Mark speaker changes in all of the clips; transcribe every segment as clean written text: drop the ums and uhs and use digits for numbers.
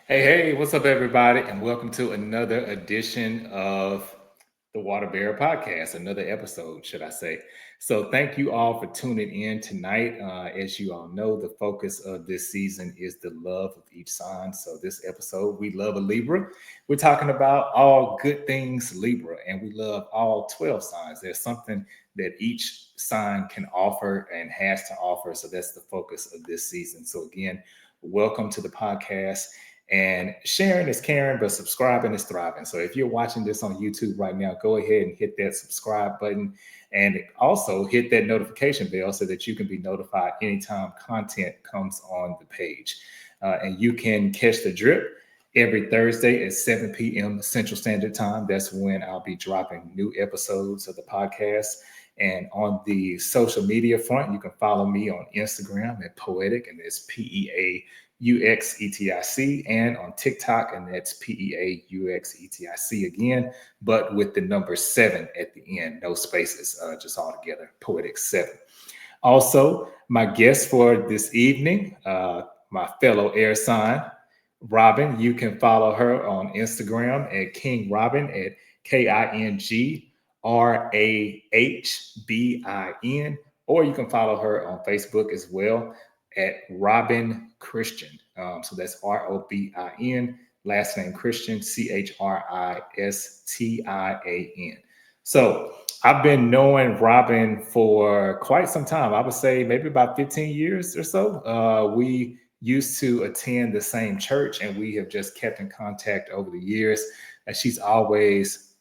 Speaker 1: Hey, what's up, everybody? And welcome to another edition of the Water Bear Podcast, another episode, should I say. So, thank you all for tuning in tonight. As you all know, the focus of this season is the love of each sign. So, this episode, we love a Libra. We're talking about all good things Libra, and we love all 12 signs. There's something that each sign can offer and has to offer. So, that's the focus of this season. So, again, welcome to the podcast. And sharing is caring, but subscribing is thriving. So if you're watching this on YouTube right now, go ahead and hit that subscribe button and also hit that notification bell so that you can be notified anytime content comes on the page. And you can catch the drip every Thursday at 7 p.m. Central Standard Time. That's when I'll be dropping new episodes of the podcast. And on the social media front, you can follow me on Instagram at Poetic, and it's PEAUXETIC, and on TikTok, and that's PEAUXETIC again, but with the number 7 at the end, no spaces, just all together, Poetic 7. Also, my guest for this evening, my fellow air sign, Robin. You can follow her on Instagram at King Robin at KINGRAHBIN, or you can follow her on Facebook as well at Robin Christian. So that's ROBIN, last name Christian, CHRISTIAN. So I've been knowing Robin for quite some time. I would say maybe about 15 years or so. We used to attend the same church, and we have just kept in contact over the years. And she's always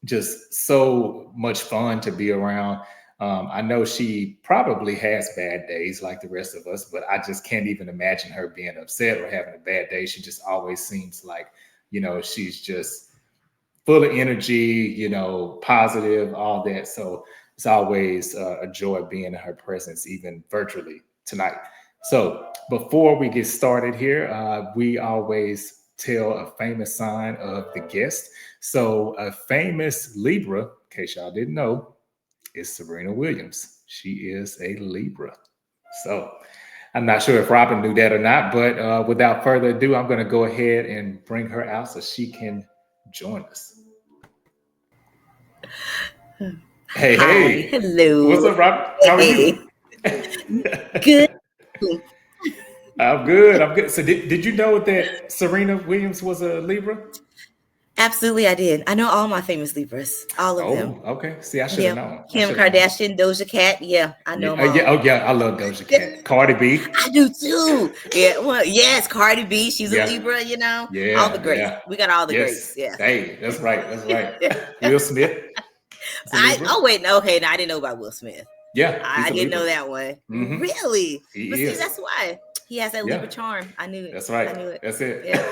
Speaker 1: just so much fun to be around. I know she probably has bad days like the rest of us, but I just can't even imagine her being upset or having a bad day. She just always seems like, she's just full of energy, positive, all that. So it's always a joy being in her presence, even virtually tonight. So before we get started here, we always tell a famous sign of the guest. So a famous Libra, in case y'all didn't know, is Serena Williams. She is a Libra. So I'm not sure if Robin knew that or not, but without further ado, I'm going to go ahead and bring her out so she can join us. Hey,
Speaker 2: Hi,
Speaker 1: hey. What's
Speaker 2: hello.
Speaker 1: up, Robin? How are
Speaker 2: Hey,
Speaker 1: you?
Speaker 2: good.
Speaker 1: I'm good. I'm good. So did you know that Serena Williams was a Libra?
Speaker 2: Absolutely, I did. I know all my famous Libras, all of them.
Speaker 1: Oh, okay. See, I should have
Speaker 2: Yeah,
Speaker 1: known. I
Speaker 2: Kim
Speaker 1: should have known.
Speaker 2: Kardashian, Doja Cat. Yeah, I know them
Speaker 1: Yeah.
Speaker 2: all.
Speaker 1: Oh, yeah. I love Doja Cat. Cardi B.
Speaker 2: I do too. Yeah, well, yes, Cardi B. She's a
Speaker 1: Yeah.
Speaker 2: Libra. All the
Speaker 1: Yeah.
Speaker 2: greats.
Speaker 1: Yeah.
Speaker 2: We got all the greats.
Speaker 1: Yes.
Speaker 2: Yeah.
Speaker 1: Hey, that's right. That's right. Will Smith is a
Speaker 2: I
Speaker 1: Libra.
Speaker 2: oh wait, no, okay, no, I didn't know about Will Smith.
Speaker 1: Yeah,
Speaker 2: I
Speaker 1: he's a
Speaker 2: didn't know
Speaker 1: Libra.
Speaker 2: that one.
Speaker 1: Hmm.
Speaker 2: Really? But
Speaker 1: He
Speaker 2: see,
Speaker 1: is.
Speaker 2: that's why he has that
Speaker 1: Yeah,
Speaker 2: Libra charm. I knew it.
Speaker 1: that's
Speaker 2: I
Speaker 1: right.
Speaker 2: knew it.
Speaker 1: That's it.
Speaker 2: Yeah,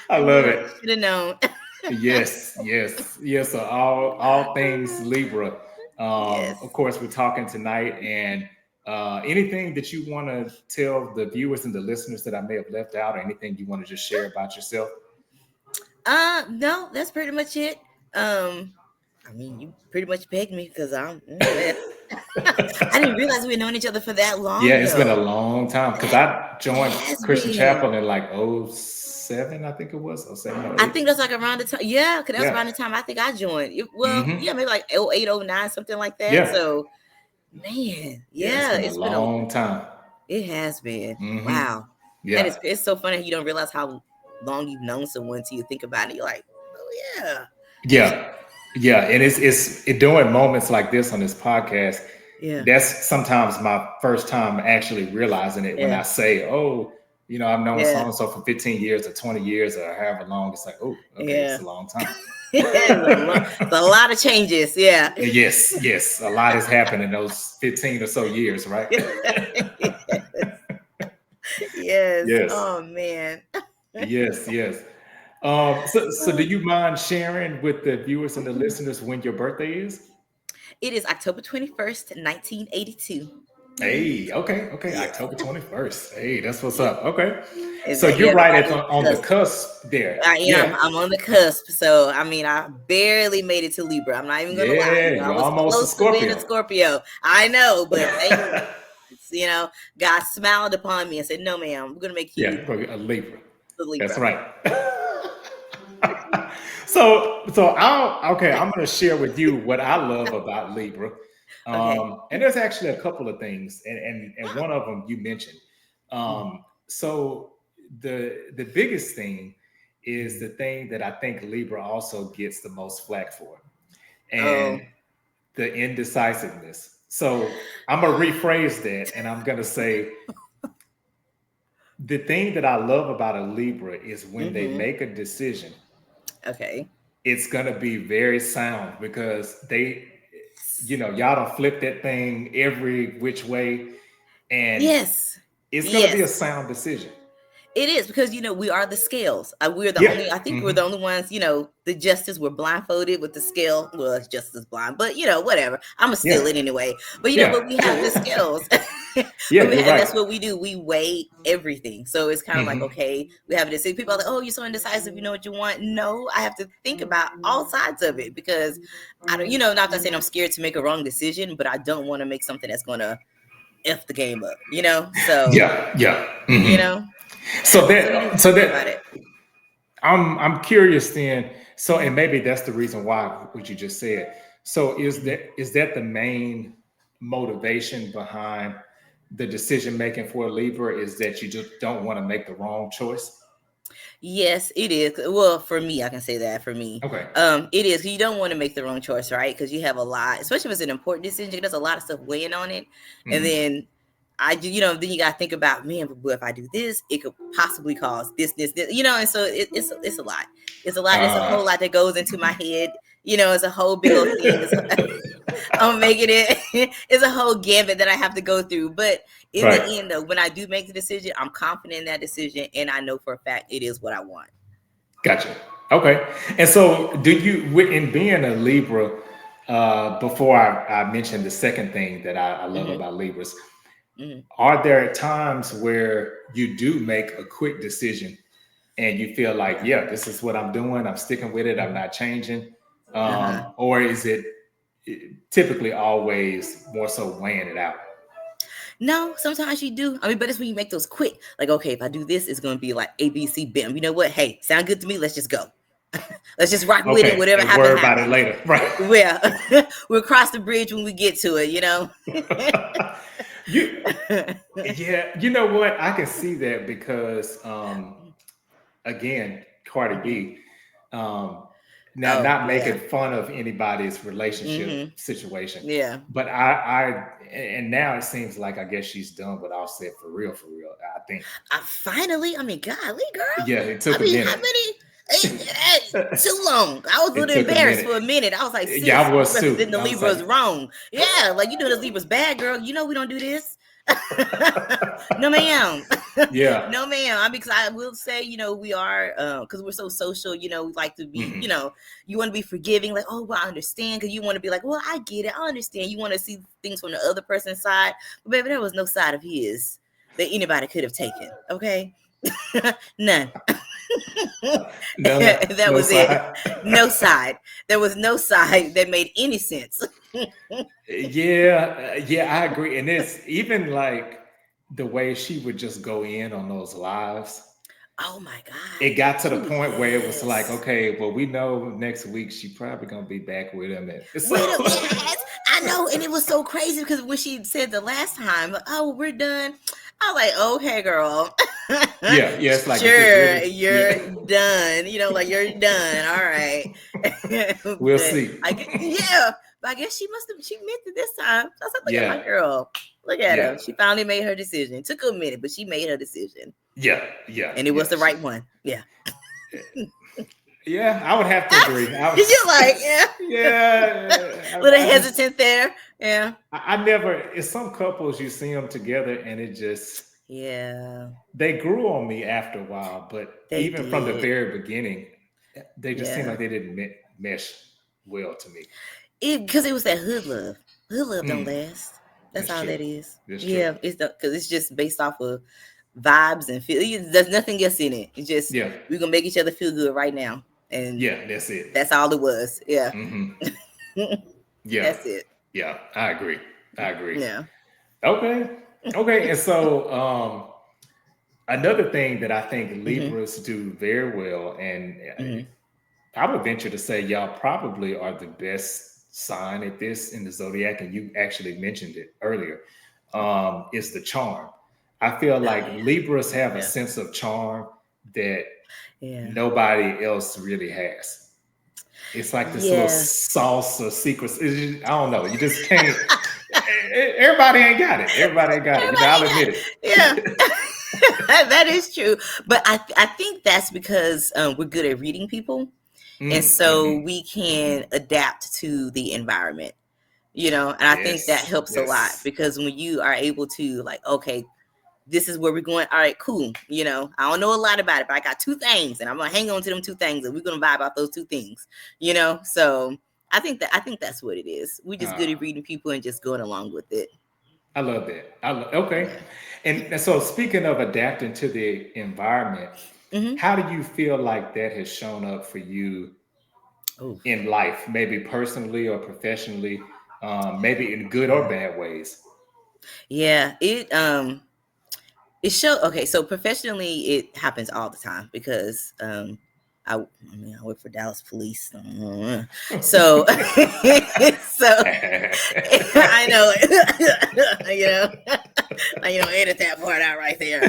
Speaker 1: I
Speaker 2: I knew
Speaker 1: love
Speaker 2: it.
Speaker 1: it.
Speaker 2: Should have known.
Speaker 1: Yes, yes, yes. So all things Libra.
Speaker 2: Yes.
Speaker 1: Of course, we're talking tonight, and anything that you want to tell the viewers and the listeners that I may have left out, or anything you want to just share about yourself.
Speaker 2: No, that's pretty much it. I mean, you pretty much begged me because well, I didn't realize we had known each other for that
Speaker 1: Yeah,
Speaker 2: long,
Speaker 1: it's been a
Speaker 2: though.
Speaker 1: long time because
Speaker 2: That
Speaker 1: I joined
Speaker 2: has
Speaker 1: Christian
Speaker 2: been.
Speaker 1: Chapel in like '07, I think it was, '07 or
Speaker 2: I
Speaker 1: '08.
Speaker 2: think that's like around the time. Yeah, because that's
Speaker 1: Yeah.
Speaker 2: around the time I think I joined. Well,
Speaker 1: Hmm.
Speaker 2: yeah, maybe like 08, 09, something like that.
Speaker 1: Yeah.
Speaker 2: So, man,
Speaker 1: Yeah, it's
Speaker 2: yeah,
Speaker 1: been a
Speaker 2: it's been a.
Speaker 1: long time.
Speaker 2: It has been.
Speaker 1: Hmm.
Speaker 2: Wow, and
Speaker 1: Yeah.
Speaker 2: it's so funny how you don't realize how long you've known someone till you think about it. You're like, oh yeah,
Speaker 1: Yeah. Yeah. And it's doing moments like this on this podcast.
Speaker 2: yeah,
Speaker 1: That's sometimes my first time actually realizing it when
Speaker 2: yeah,
Speaker 1: I say, oh, I've known so
Speaker 2: yeah,
Speaker 1: and so for 15 years or 20 years or however long. It's like, oh, okay, it's
Speaker 2: yeah.
Speaker 1: a long time.
Speaker 2: It's a lot of changes. Yeah.
Speaker 1: Yes, yes. A lot has happened in those 15 or so years, right?
Speaker 2: Yes.
Speaker 1: Yes.
Speaker 2: Oh man.
Speaker 1: Yes, yes. So do you mind sharing with the viewers and the listeners when your birthday is?
Speaker 2: It is October 21st, 1982.
Speaker 1: Hey, okay, okay.
Speaker 2: Yeah.
Speaker 1: October 21st. Hey, that's what's
Speaker 2: Yeah.
Speaker 1: up. Okay.
Speaker 2: Is
Speaker 1: So
Speaker 2: that
Speaker 1: you're
Speaker 2: yeah,
Speaker 1: right
Speaker 2: right
Speaker 1: at
Speaker 2: on the
Speaker 1: on the
Speaker 2: cusp.
Speaker 1: cusp there.
Speaker 2: I'm
Speaker 1: Yeah.
Speaker 2: I'm on the cusp. So I mean I barely made it to Libra. I'm not even gonna lie.
Speaker 1: Yeah,
Speaker 2: I
Speaker 1: you're
Speaker 2: was
Speaker 1: almost a
Speaker 2: close to being a
Speaker 1: Scorpio.
Speaker 2: Scorpio. I know, but God smiled upon me and said, "No, ma'am, we're gonna make
Speaker 1: Yeah,
Speaker 2: you
Speaker 1: a Libra.
Speaker 2: the
Speaker 1: That's
Speaker 2: Libra."
Speaker 1: right. So I'm going to share with you what I love about Libra.
Speaker 2: Okay.
Speaker 1: And there's actually a couple of things, and one of them you mentioned.
Speaker 2: Mhm.
Speaker 1: So the biggest thing is
Speaker 2: Mhm.
Speaker 1: the thing that I think Libra also gets the most flack for, and
Speaker 2: Oh.
Speaker 1: the indecisiveness. So I'm gonna rephrase that, and I'm gonna say the thing that I love about a Libra is when they
Speaker 2: Mm-hmm.
Speaker 1: make a decision,
Speaker 2: Okay.
Speaker 1: it's gonna be very sound because y'all don't flip that thing every which way, and
Speaker 2: Yes.
Speaker 1: it's gonna be a
Speaker 2: Yes.
Speaker 1: sound decision.
Speaker 2: It is because we are the scales. We're the
Speaker 1: Yeah.
Speaker 2: only. I think we're
Speaker 1: Hmm.
Speaker 2: the only ones. The justice were blindfolded with the scale. Well, it's just as blind, but whatever. I'm gonna steal
Speaker 1: Yeah.
Speaker 2: it anyway. But
Speaker 1: Yeah.
Speaker 2: we have the scales,
Speaker 1: Yeah. You're
Speaker 2: and
Speaker 1: right.
Speaker 2: that's what we do. We weigh everything. So it's kind of like,
Speaker 1: Hmm.
Speaker 2: okay, we have to see. People are like, oh, you're so indecisive. You know what you want? No, I have to think about all sides of it because I don't. Not that saying I'm scared to make a wrong decision, but I don't want to make something that's gonna f the game up. So
Speaker 1: Yeah. Yeah.
Speaker 2: you
Speaker 1: Hmm.
Speaker 2: know.
Speaker 1: So
Speaker 2: So we
Speaker 1: that
Speaker 2: just
Speaker 1: so
Speaker 2: think about
Speaker 1: that
Speaker 2: it.
Speaker 1: I'm curious then. So, and maybe that's the reason why what you just said. So is that the main motivation behind the decision making for a Libra, is that you just don't want to make the wrong choice?
Speaker 2: Yes, it is. Well, for me, I can say that for me.
Speaker 1: Okay.
Speaker 2: It is. You don't want to make the wrong choice, right? Because you have a lot, especially if it's an important decision. There's a lot of stuff weighing on it, and
Speaker 1: Hmm.
Speaker 2: then then you got to think about, man, but if I do this, it could possibly cause this. And so it's a lot. It's a lot. It's a
Speaker 1: Uh,
Speaker 2: whole lot that goes into my head. It's a whole big old thing. I'm making it. It's a whole gambit that I have to go through. But in
Speaker 1: right.
Speaker 2: the end, though, when I do make the decision, I'm confident in that decision, and I know for a fact it is what I want.
Speaker 1: Gotcha. Okay. And so, in being a Libra, before I mentioned the second thing that I love
Speaker 2: Hmm.
Speaker 1: about Libras,
Speaker 2: Hmm.
Speaker 1: are there times where you do make a quick decision and you feel like,
Speaker 2: Yeah.
Speaker 1: yeah, this is what I'm doing, I'm sticking with it, I'm not changing?
Speaker 2: Uh huh.
Speaker 1: Or is it typically always more so weighing it out?
Speaker 2: No, sometimes you do. I mean, but it's when you make those quick. Like, okay, if I do this, it's going to be like A, B, C, bam. You know what? Hey, sound good to me. Let's just go. Let's just rock with it.
Speaker 1: Okay.
Speaker 2: Whatever
Speaker 1: And
Speaker 2: happens,
Speaker 1: worry about it
Speaker 2: happens.
Speaker 1: later. Right.
Speaker 2: Well, we'll cross the bridge when we get to it.
Speaker 1: you Yeah, you know what? I can see that because again, Cardi B, um, now
Speaker 2: Oh
Speaker 1: not making
Speaker 2: yeah.
Speaker 1: fun of anybody's relationship
Speaker 2: Mm-hmm.
Speaker 1: situation,
Speaker 2: Yeah.
Speaker 1: but and now it seems like I guess she's done with Offset for real, for real. I think,
Speaker 2: Finally, I mean, golly, girl.
Speaker 1: yeah, it
Speaker 2: I
Speaker 1: took a
Speaker 2: mean, how
Speaker 1: minute.
Speaker 2: many? Too long. I was a
Speaker 1: It
Speaker 2: little
Speaker 1: took a
Speaker 2: embarrassed for
Speaker 1: minute.
Speaker 2: a minute. I was like,
Speaker 1: Yeah,
Speaker 2: sis,
Speaker 1: I
Speaker 2: you
Speaker 1: was
Speaker 2: representing
Speaker 1: too.
Speaker 2: the
Speaker 1: I was
Speaker 2: Libras
Speaker 1: like,
Speaker 2: wrong. Yeah, like you doing the Libras bad, girl. We don't do this. No, ma'am.
Speaker 1: yeah,
Speaker 2: No, ma'am. I mean, because I will say, we are, because we're so social. We like to be,
Speaker 1: hmm,
Speaker 2: you want to be forgiving. Like, oh, well, I understand. Because you want to be like, well, I get it. I understand. You want to see things from the other person's side. But baby, there was no side of his that anybody could have taken. Okay. None.
Speaker 1: no,
Speaker 2: That
Speaker 1: no
Speaker 2: was it.
Speaker 1: side.
Speaker 2: No side. There was no side that made any sense.
Speaker 1: Yeah, yeah, I agree. And it's even like the way she would just go in on those lives.
Speaker 2: Oh my
Speaker 1: It
Speaker 2: God.
Speaker 1: got to the
Speaker 2: Oh
Speaker 1: point where it was like,
Speaker 2: yes.
Speaker 1: okay, well, we know next week she probably gonna be back with him, and so
Speaker 2: Wait up, yes, I know, and it was so crazy because when she said the last time, like, "Oh, we're done," I was like, "Okay, girl,
Speaker 1: yeah, yeah. It's like, is it
Speaker 2: sure,
Speaker 1: really?
Speaker 2: you're
Speaker 1: Yeah,
Speaker 2: done. Like you're done. All right."
Speaker 1: we'll
Speaker 2: But
Speaker 1: see.
Speaker 2: yeah, but I guess she meant it this time. So I said, "Look at my
Speaker 1: Yeah,
Speaker 2: girl. Look at
Speaker 1: yeah,
Speaker 2: her. She finally made her decision. Took her a minute, but she made her decision,
Speaker 1: yeah, yeah,
Speaker 2: and it was
Speaker 1: yeah.
Speaker 2: the right one. Yeah."
Speaker 1: Yeah, I would have to agree.
Speaker 2: You're like, yeah,
Speaker 1: Yeah,
Speaker 2: little
Speaker 1: I just,
Speaker 2: hesitant there. Yeah.
Speaker 1: I never. It's some couples you see them together, and it just
Speaker 2: Yeah,
Speaker 1: they grew on me after a while. But
Speaker 2: they
Speaker 1: even from the
Speaker 2: did.
Speaker 1: very beginning, they just seemed
Speaker 2: Yeah.
Speaker 1: like they didn't mesh well to me.
Speaker 2: Because it was that hood love. Hood love don't
Speaker 1: Mm,
Speaker 2: last. That's
Speaker 1: that's
Speaker 2: all
Speaker 1: true.
Speaker 2: that is.
Speaker 1: That's true.
Speaker 2: Yeah, because it's just based off of vibes and feel. There's nothing else in it. It's just
Speaker 1: Yeah,
Speaker 2: we're gonna make each other feel good right now, and
Speaker 1: yeah, that's it.
Speaker 2: that's all it was. Yeah,
Speaker 1: Hmm. Yeah,
Speaker 2: that's it.
Speaker 1: yeah, I agree. I agree.
Speaker 2: Yeah.
Speaker 1: Okay. Okay, and so another thing that I think
Speaker 2: Hmm.
Speaker 1: Libras do very well, and
Speaker 2: Hmm.
Speaker 1: I would venture to say y'all probably are the best sign at this in the zodiac, and you actually mentioned it earlier. Is the charm. I feel
Speaker 2: Oh
Speaker 1: like
Speaker 2: yeah,
Speaker 1: Libras have a
Speaker 2: yeah,
Speaker 1: sense of charm that
Speaker 2: yeah,
Speaker 1: nobody else really has. It's like this little
Speaker 2: yeah.
Speaker 1: sauce or secret. I don't know. You just can't. Everybody ain't got it. Everybody ain't got it. I'll
Speaker 2: Everybody got
Speaker 1: admit
Speaker 2: yeah.
Speaker 1: it.
Speaker 2: That is true, but I think that's because we're good at reading people, and so
Speaker 1: Mm-hmm,
Speaker 2: we
Speaker 1: mm-hmm.
Speaker 2: can adapt to the environment. And I think that
Speaker 1: Yes,
Speaker 2: helps a lot
Speaker 1: yes.
Speaker 2: because when you are able to like, okay, this is where we're going. All right, cool. I don't know a lot about it, but I got two things, and I'm gonna hang on to them two things, and we're gonna vibe off those two things. So I think that's what it is. We just good
Speaker 1: Uh,
Speaker 2: at reading people and just going along with it.
Speaker 1: I love that. Okay.
Speaker 2: Yeah.
Speaker 1: And so, speaking of adapting to the environment,
Speaker 2: Hmm.
Speaker 1: how do you feel like that has shown up for you
Speaker 2: Oh,
Speaker 1: in life, maybe personally or professionally, maybe in good or
Speaker 2: yeah,
Speaker 1: bad ways?
Speaker 2: yeah. It show okay. So professionally, it happens all the time because I mean, I work for Dallas Police, so so I know edit that part out right there.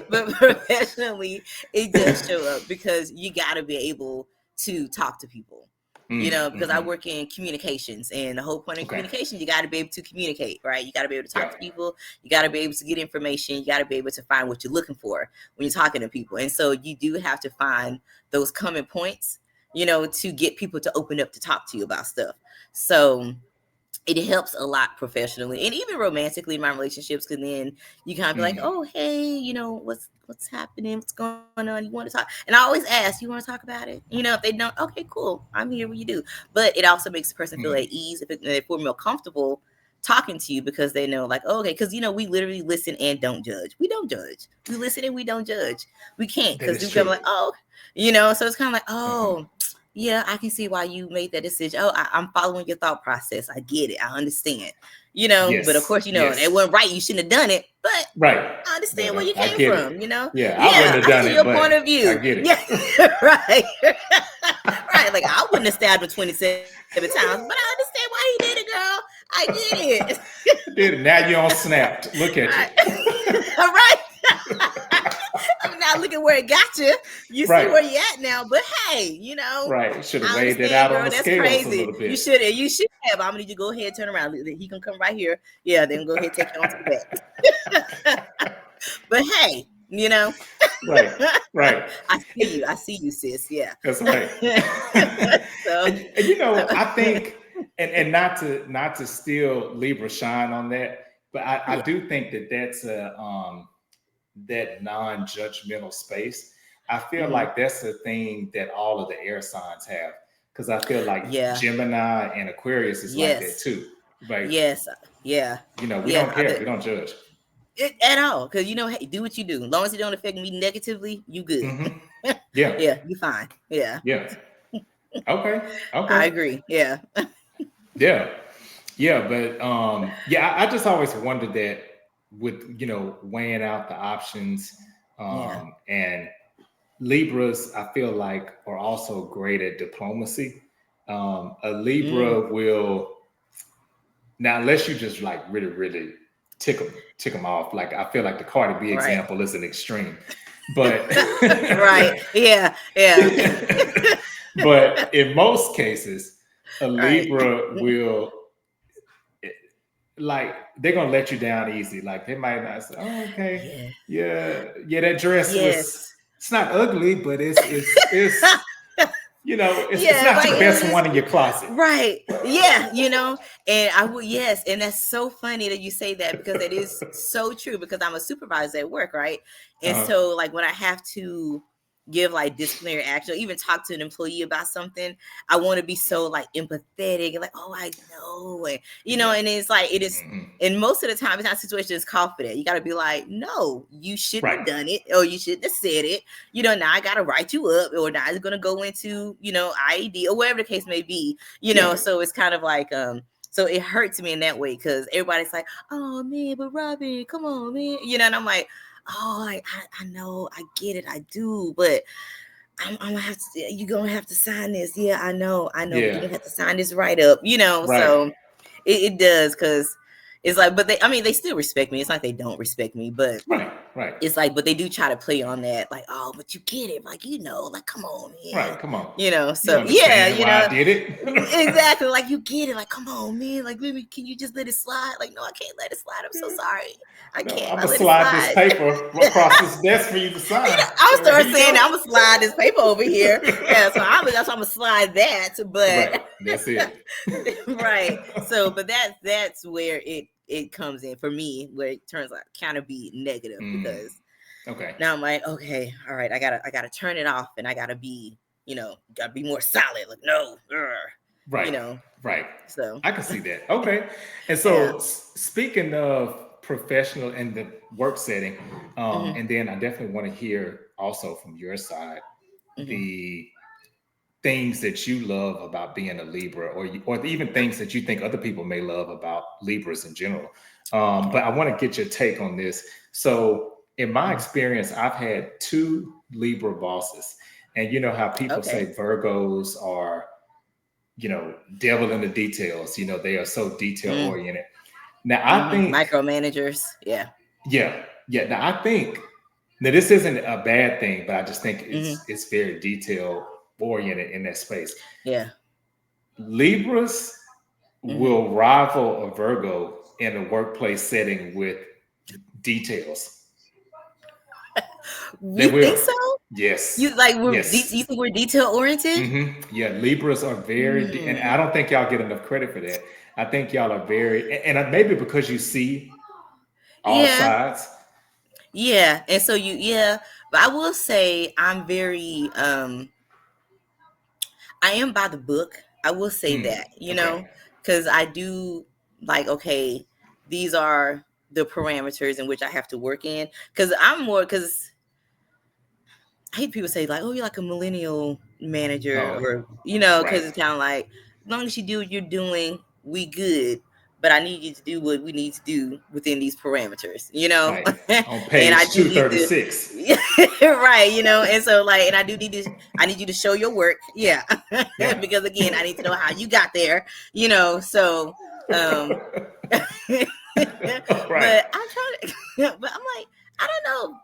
Speaker 2: But professionally, it does show up because you got to be able to talk to people. Because I
Speaker 1: Mm-hmm.
Speaker 2: work in communications, and the whole point of
Speaker 1: Okay.
Speaker 2: communication, you got to be able to communicate, right? You got to be able to talk
Speaker 1: Yeah.
Speaker 2: to people. You got to be able to get information. You got to be able to find what you're looking for when you're talking to people. And so you do have to find those common points, to get people to open up to talk to you about stuff. So it helps a lot professionally and even romantically in my relationships, because then you kind of be like,
Speaker 1: Mm.
Speaker 2: oh hey, what's happening, what's going on, you want to talk? And I always ask, you want to talk about it? If they don't, okay, cool, I'm here when you do. But it also makes the person feel at
Speaker 1: Mm.
Speaker 2: ease if they feel more comfortable talking to you, because they know like, oh, okay, because we literally listen and don't judge. We don't judge, we listen and we don't judge. We can't,
Speaker 1: That
Speaker 2: because
Speaker 1: is
Speaker 2: we're gonna be
Speaker 1: true.
Speaker 2: like, oh, so it's kind of like,
Speaker 1: Uh-huh.
Speaker 2: oh yeah, I can see why you made that decision. Oh, I'm following your thought process. I get it. I understand. But of
Speaker 1: Yes.
Speaker 2: course, it
Speaker 1: Yes.
Speaker 2: wasn't right. You shouldn't have done it. But
Speaker 1: Right.
Speaker 2: I
Speaker 1: But
Speaker 2: understand where you
Speaker 1: I
Speaker 2: came
Speaker 1: get
Speaker 2: from.
Speaker 1: it. Yeah, I wouldn't
Speaker 2: Yeah,
Speaker 1: have
Speaker 2: I
Speaker 1: done
Speaker 2: see
Speaker 1: it,
Speaker 2: your point
Speaker 1: but
Speaker 2: of
Speaker 1: I
Speaker 2: view.
Speaker 1: get
Speaker 2: Yeah,
Speaker 1: it.
Speaker 2: right. Right. Like I wouldn't have stabbed him 27 times, but I understand why he did it, girl. I get it.
Speaker 1: I did it. Now you're on snapped. Look at you.
Speaker 2: Right. All right. I'm not looking where it got you. You see
Speaker 1: Right.
Speaker 2: where you at now. But hey,
Speaker 1: Right. Should have
Speaker 2: I
Speaker 1: weighed that
Speaker 2: understand,
Speaker 1: out on
Speaker 2: girl.
Speaker 1: the
Speaker 2: That's
Speaker 1: scales a
Speaker 2: crazy.
Speaker 1: little
Speaker 2: You
Speaker 1: bit.
Speaker 2: should have. You should have. I'm gonna need you to go ahead, turn around. He can come right here. Yeah, then go ahead, take you on to the back. But hey,
Speaker 1: Right. Right.
Speaker 2: I see you. I see you, sis. Yeah.
Speaker 1: That's right.
Speaker 2: So,
Speaker 1: And I think, and not to steal Libra shine on that, but I
Speaker 2: yeah.
Speaker 1: do think that that's a that non-judgmental space. I feel
Speaker 2: Hmm.
Speaker 1: like that's a thing that all of the air signs have. Because I feel like
Speaker 2: Yeah.
Speaker 1: Gemini and Aquarius is like that
Speaker 2: Yes.
Speaker 1: too. Like,
Speaker 2: Yes. Yeah.
Speaker 1: we
Speaker 2: Yes.
Speaker 1: don't care. We don't judge.
Speaker 2: At all, because hey, do what you do. As long as it don't affect me negatively, you good.
Speaker 1: Hmm. Yeah.
Speaker 2: Yeah, you fine. Yeah,
Speaker 1: Yeah. Okay.
Speaker 2: I
Speaker 1: Okay.
Speaker 2: agree. Yeah.
Speaker 1: Yeah. Yeah. But yeah, I just always wondered that with, weighing out the options.
Speaker 2: Yeah.
Speaker 1: And Libras, I feel like, are also great at diplomacy. A
Speaker 2: Mm.
Speaker 1: Libra will, now, unless you just like really, really tick them off. Like I feel like the Cardi B
Speaker 2: Right.
Speaker 1: example is an extreme, but
Speaker 2: Right. Yeah. Yeah.
Speaker 1: but in most cases, a
Speaker 2: Right.
Speaker 1: Libra will, like, they're gonna let you down easy. Like they might not say, "Oh, okay,
Speaker 2: Yeah.
Speaker 1: yeah, yeah, that dress was,
Speaker 2: Yes.
Speaker 1: it's not ugly, but it's it's
Speaker 2: Yeah,
Speaker 1: not
Speaker 2: like
Speaker 1: the
Speaker 2: it was
Speaker 1: best one
Speaker 2: just
Speaker 1: in your closet."
Speaker 2: right. Yeah, and I would, yes, and that's so funny that you say that, because it is so true, because I'm a supervisor at work, right? And
Speaker 1: Uh,
Speaker 2: so like when I have to give like disciplinary action or even talk to an employee about something, I want to be so like empathetic and like, oh, I know, and
Speaker 1: yeah.
Speaker 2: and it's like it is.
Speaker 1: Hmm.
Speaker 2: And most of the time, it's not situations call for that. You got to be like, no, you shouldn't
Speaker 1: Right.
Speaker 2: have done it, or you shouldn't have said it. Now I got to write you up, or now it's going to go into, IED or whatever the case may be,
Speaker 1: Yeah.
Speaker 2: so it's kind of like, So it hurts me in that way because everybody's like, oh man, but Robin, come on, man. And I'm like, oh, I know, I get it, I do, but I'm gonna have to, you're gonna have to sign this. Yeah, I know, but you're gonna have to sign this right up,
Speaker 1: Right.
Speaker 2: So it does, because it's like, but they still respect me. It's like they don't respect me, but
Speaker 1: Right.
Speaker 2: it's like, but they do try to play on that, like, oh, but you get it, like, like, come on, man.
Speaker 1: Right. Come on.
Speaker 2: So
Speaker 1: you
Speaker 2: yeah,
Speaker 1: why I did it.
Speaker 2: exactly, like, you get it, like, come on, man, like, maybe can you just let it slide? Like, no, I can't let it slide. I'm so sorry. I can't.
Speaker 1: I'm
Speaker 2: I
Speaker 1: gonna
Speaker 2: let
Speaker 1: slide
Speaker 2: it
Speaker 1: this
Speaker 2: slide.
Speaker 1: paper across this desk for you to sign.
Speaker 2: I'm gonna start saying I'm gonna slide this paper over here. Yeah, so I'm gonna slide that, but
Speaker 1: right, that's it.
Speaker 2: right. So, but that's where it comes in for me, where it turns out kind of be negative, because
Speaker 1: okay,
Speaker 2: now I'm like, okay, all right, I gotta turn it off, and I gotta be, gotta be more solid. Like, no,
Speaker 1: right, right.
Speaker 2: So
Speaker 1: I can see that. Okay, and so speaking of professional in the work setting, and then I definitely want to hear also from your side the things that you love about being a Libra, or even things that you think other people may love about Libras in general. But I want to get your take on this. So in my experience, I've had 2 Libra bosses, and you know how people say Virgos are, devil in the details. They are so detail oriented. Now I think
Speaker 2: micromanagers. Yeah.
Speaker 1: Now I think, now this isn't a bad thing, but I just think it's very detail oriented in that space.
Speaker 2: Yeah.
Speaker 1: Libras will rival a Virgo in a workplace setting with details.
Speaker 2: You think so?
Speaker 1: Yes.
Speaker 2: You think we're detail oriented?
Speaker 1: Yeah, Libras are very, and I don't think y'all get enough credit for that. I think y'all are very, and maybe because you see all sides.
Speaker 2: Yeah, and so but I will say I'm very I am by the book. I will say that, because I do like, okay, these are the parameters in which I have to work in. Because I hate people say, like, oh, you're like a millennial manager, or because it's kind of like, as long as you do what you're doing, we good. But I need you to do what we need to do within these parameters,
Speaker 1: Right. On page
Speaker 2: and I
Speaker 1: 236.
Speaker 2: Right, and so, like, and I need you to show your work, because again, I need to know how you got there, so but I'm trying to, but I'm like, I don't know.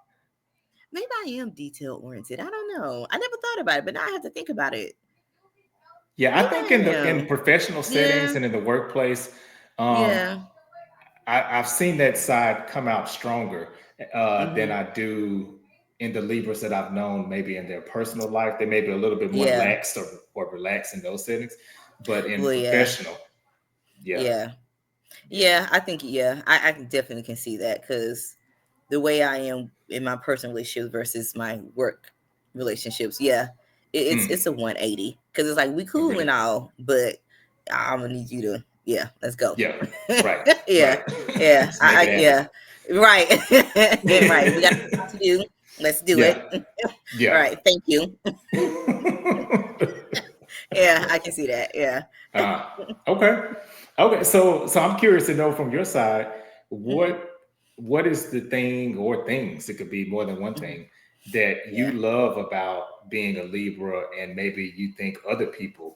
Speaker 2: Maybe I am detail oriented. I don't know. I never thought about it, but now I have to think about it.
Speaker 1: Yeah, maybe I think in professional settings and in the workplace, I've seen that side come out stronger than I do in the Libras that I've known. Maybe in their personal life, they may be a little bit more lax or relaxed in those settings, but in professional,
Speaker 2: I think I definitely can see that, because the way I am in my personal relationships versus my work relationships, it's a 180, because it's like, we cool and all, but I'm gonna need you to let's go.
Speaker 1: Right.
Speaker 2: Right. We got to do. Let's do it. Right. Thank you. I can see that.
Speaker 1: Okay. So I'm curious to know from your side, what is the thing or things, it could be more than one thing, that you love about being a Libra, and maybe you think other people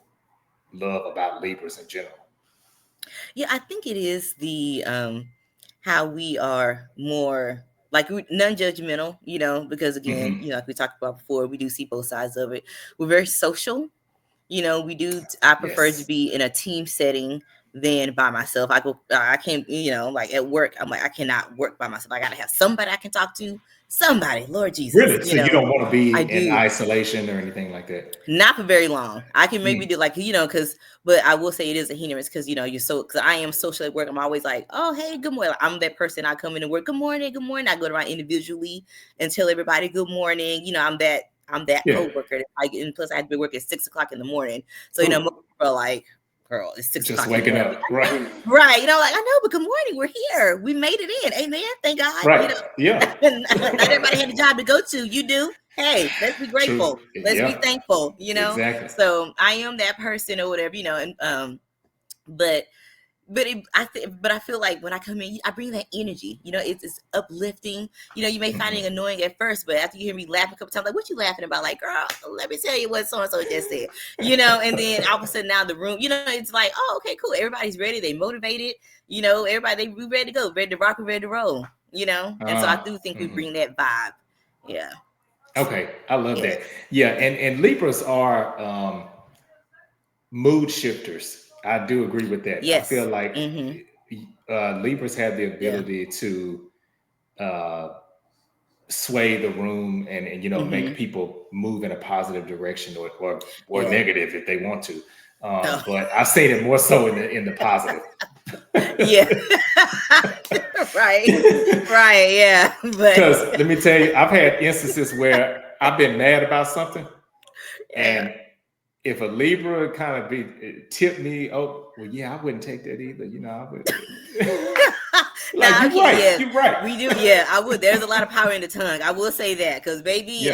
Speaker 1: love about Libras in general?
Speaker 2: I think it is the how we are more like non-judgmental, because again, like we talked about before, we do see both sides of it. We're very social. I prefer to be in a team setting than by myself. I can't, like at work, I'm like, I cannot work by myself. I got to have somebody I can talk to, Lord Jesus.
Speaker 1: Really? So you don't want to be in isolation or anything like that?
Speaker 2: Not for very long. I can maybe do, like, but I will say it is a hindrance, because, because I am social at work. I'm always like, oh, hey, good morning. I'm that person. I come into work, good morning. I go around individually and tell everybody good morning. I'm that co-worker. And plus I had to be working at 6:00 in the morning. So, most people are like, girl, it's 6:00.
Speaker 1: Just waking up. Right.
Speaker 2: Right. Like, I know, but good morning. We're here. We made it in. Amen. Thank God.
Speaker 1: Right.
Speaker 2: Not everybody had a job to go to. You do. Hey, let's be grateful. Let's be thankful.
Speaker 1: Exactly.
Speaker 2: So I am that person or whatever, and but but I feel like when I come in, I bring that energy. It's uplifting. You may find it annoying at first, but after you hear me laugh a couple times, like, what you laughing about? Like, girl, let me tell you what so and so just said. And then all of a sudden now the room, it's like, oh, okay, cool. Everybody's ready. They motivated. Everybody we ready to go, ready to rock, and ready to roll. And so I do think we bring that vibe. Yeah.
Speaker 1: Okay, I love that. Yeah, and Libras are mood shifters. I do agree with that.
Speaker 2: Yes.
Speaker 1: I feel like Libras have the ability to sway the room and make people move in a positive direction or negative if they want to. But I've seen it more so in the positive.
Speaker 2: Yeah. Right. Yeah.
Speaker 1: Because let me tell you, I've had instances where I've been mad about something, and if a Libra kind of tipped me, oh, well, yeah, I wouldn't take that either. I would. You're right.
Speaker 2: We do, yeah. I would. There's a lot of power in the tongue. I will say that, because baby,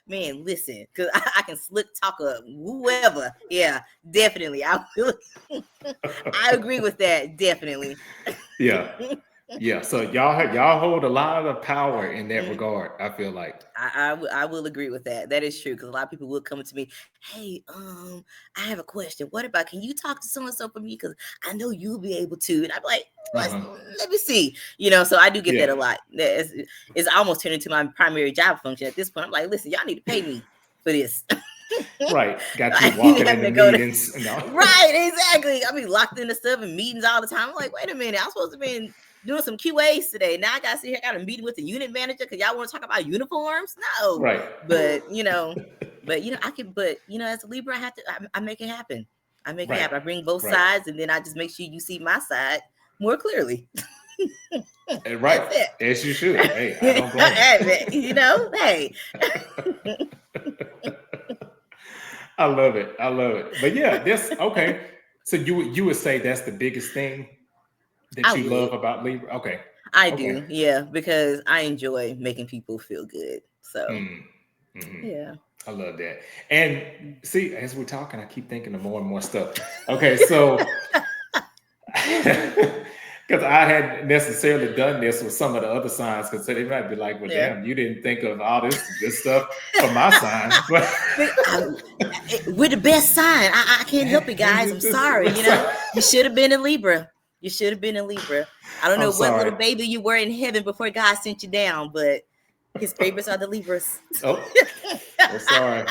Speaker 2: listen, because I can slick talk up whoever. Yeah, definitely. I will. I agree with that. Definitely.
Speaker 1: Yeah. So y'all hold a lot of power in that regard. I feel like
Speaker 2: I will agree with that. That is true, because a lot of people will come to me. Hey, I have a question. What about, can you talk to so and so for me? Because I know you'll be able to. And I'm like, let me see. So I do get that a lot. It's almost turned into my primary job function at this point. I'm like, listen, y'all need to pay me for this.
Speaker 1: Right. Got you walking in the meetings.
Speaker 2: Right, exactly. I be locked into stuff and meetings all the time. I'm like, wait a minute, I'm supposed to be doing some QAs today. Now I got to sit here, I got a meeting with the unit manager because y'all want to talk about uniforms? No.
Speaker 1: Right.
Speaker 2: But, I can, as a Libra, I make it happen. I make it happen. I bring both sides, and then I just make sure you see my side more clearly.
Speaker 1: Right. As you should. Hey, I don't blame
Speaker 2: hey.
Speaker 1: I love it. But yeah, this okay. So you would say that's the biggest thing that you love about Libra? Okay.
Speaker 2: I do, yeah, because I enjoy making people feel good. So yeah.
Speaker 1: I love that. And see, as we're talking, I keep thinking of more and more stuff. Okay, so because I hadn't necessarily done this with some of the other signs, because they might be like, well, damn, you didn't think of all this stuff for my sign. But
Speaker 2: we're the best sign. I can't help it, guys. I'm sorry. You should have been a Libra. You should have been a Libra. I don't know what little baby you were in heaven before God sent you down, but his favorites are the Libras.
Speaker 1: Oh, I'm sorry.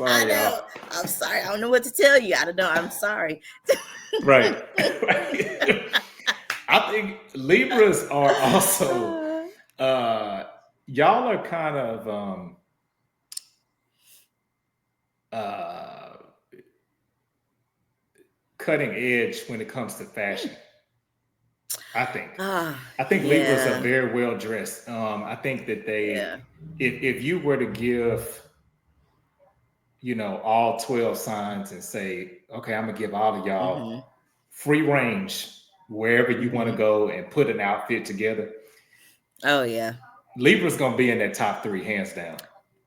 Speaker 2: I know. Y'all. I'm sorry. I don't know what to tell you. I don't know. I'm sorry.
Speaker 1: Right. I think Libras are also y'all are kind of cutting edge when it comes to fashion. I think Libras are very well dressed. I think that they if you were to give all 12 signs and say, okay, I'm gonna give all of y'all free range wherever you want to go and put an outfit together.
Speaker 2: Oh yeah.
Speaker 1: Libra's gonna be in that top 3 hands down.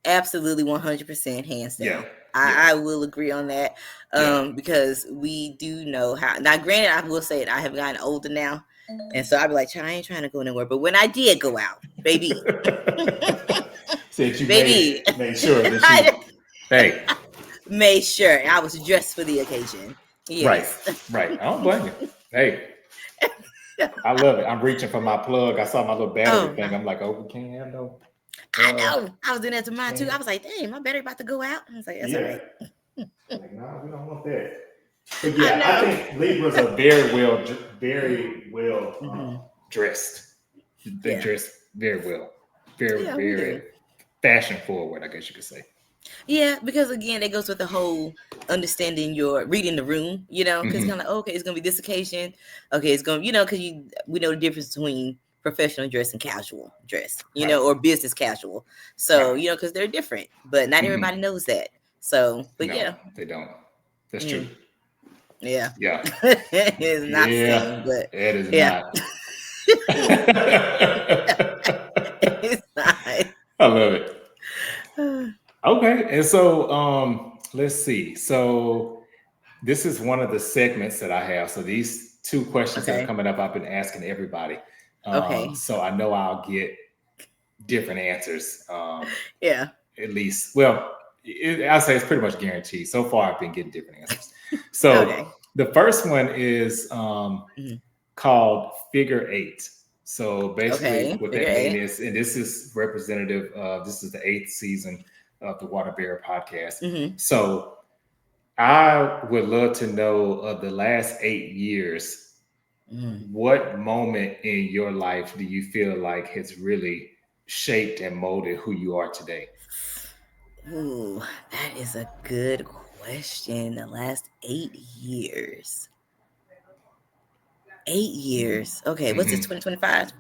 Speaker 2: Absolutely, 100% hands down. I will agree on that. Because we do know how. Now, granted, I will say it, I have gotten older now. And so I'd be like, I ain't trying to go nowhere. But when I did go out, baby.
Speaker 1: Said you made sure that you
Speaker 2: made sure I was dressed for the occasion. Yes.
Speaker 1: Right. I don't blame you. Hey. I love it. I'm reaching for my plug. I saw my little battery thing. I'm like, we can't have no.
Speaker 2: I know. I was doing that to mine too. I was like, dang, my battery about to go out. I was like, that's all right.
Speaker 1: Like, no, we don't want that. But I think Libras are very well dressed. They dress very well. Very fashion forward, I guess you could say.
Speaker 2: Yeah, because again, it goes with the whole understanding reading the room, because kind of like, okay, it's going to be this occasion. Okay, it's going to, because we know the difference between professional dress and casual dress, or business casual. So, because they're different, but not everybody knows that. So, but
Speaker 1: no, they don't. That's true.
Speaker 2: Yeah.
Speaker 1: Yeah.
Speaker 2: It is not the same, but
Speaker 1: it is not.
Speaker 2: It's not.
Speaker 1: I love it. Okay. And so let's see. So this is one of the segments that I have. So these two questions that are
Speaker 2: Okay.
Speaker 1: coming up. I've been asking everybody,
Speaker 2: Okay.
Speaker 1: so I know I'll get different answers.
Speaker 2: Yeah.
Speaker 1: At least, well, I'll say it's pretty much guaranteed. So far, I've been getting different answers. So
Speaker 2: Okay.
Speaker 1: the first one is
Speaker 2: Mhm.
Speaker 1: called figure eight. So basically,
Speaker 2: Okay.
Speaker 1: what
Speaker 2: Figure
Speaker 1: that means
Speaker 2: eight.
Speaker 1: is, and this is representative of this is the eighth season of the Water Bear podcast.
Speaker 2: Mm-hmm.
Speaker 1: So I would love to know of the last 8 years,
Speaker 2: Mm.
Speaker 1: what moment in your life do you feel like has really shaped and molded who you are today?
Speaker 2: Ooh, that is a good question. The last 8 years. 8 years. Okay, what's this?
Speaker 1: Hmm.
Speaker 2: 2025.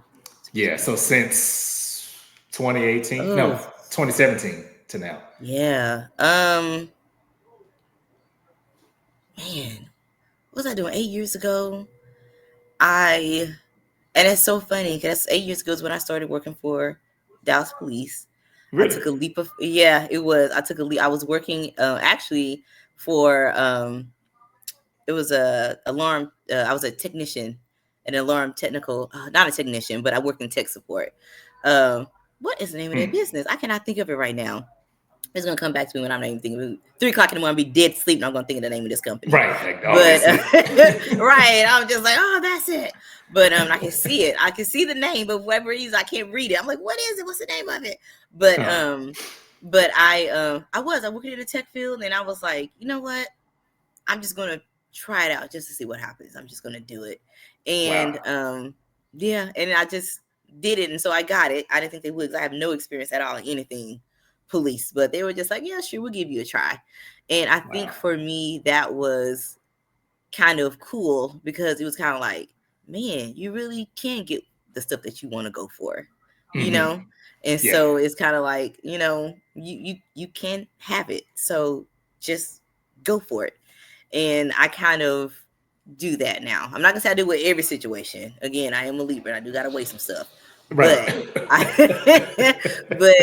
Speaker 1: Yeah. So since 2018, no,
Speaker 2: Oh,
Speaker 1: 2017 to now.
Speaker 2: yeah. Man, what was I doing 8 years ago? I And it's so funny because 8 years ago is when I started working for Dallas Police. I
Speaker 1: Really?
Speaker 2: took a leap of yeah, it was. I took a leap. I was working actually for it was a alarm. I was a technician, an alarm technical, not a technician, but I worked in tech support. Um, what is the name of that
Speaker 1: Hmm.
Speaker 2: business? I cannot think of it right now. It's gonna come back to me when I'm not even thinking of it. 3 o'clock in the morning, I'll be dead asleep, and I'm gonna think of the name of this company.
Speaker 1: Right. Like
Speaker 2: But
Speaker 1: obviously.
Speaker 2: right, I'm just like, oh, that's it. But I can see it. I can see the name, but for whatever reason, I can't read it. I'm like, what is it? What's the name of it? But
Speaker 1: Huh.
Speaker 2: I working in the tech field, and I was like, you know what? I'm just gonna try it out just to see what happens. I'm just gonna do it.
Speaker 1: Wow.
Speaker 2: And yeah, and I just did it, and so I got it. I didn't think they would 'cause I have no experience at all in anything police, but they were just like, yeah, sure, we'll give you a try. And I think
Speaker 1: Wow.
Speaker 2: for me that was kind of cool because it was kind of like, man, you really can get the stuff that you want to go for, you
Speaker 1: Hmm.
Speaker 2: know? And
Speaker 1: Yeah.
Speaker 2: so it's kind of like, you can have it. So just go for it. And I kind of do that now. I'm not gonna say I do with every situation. Again, I am a Libra and I do gotta weigh some stuff. But
Speaker 1: Right.
Speaker 2: but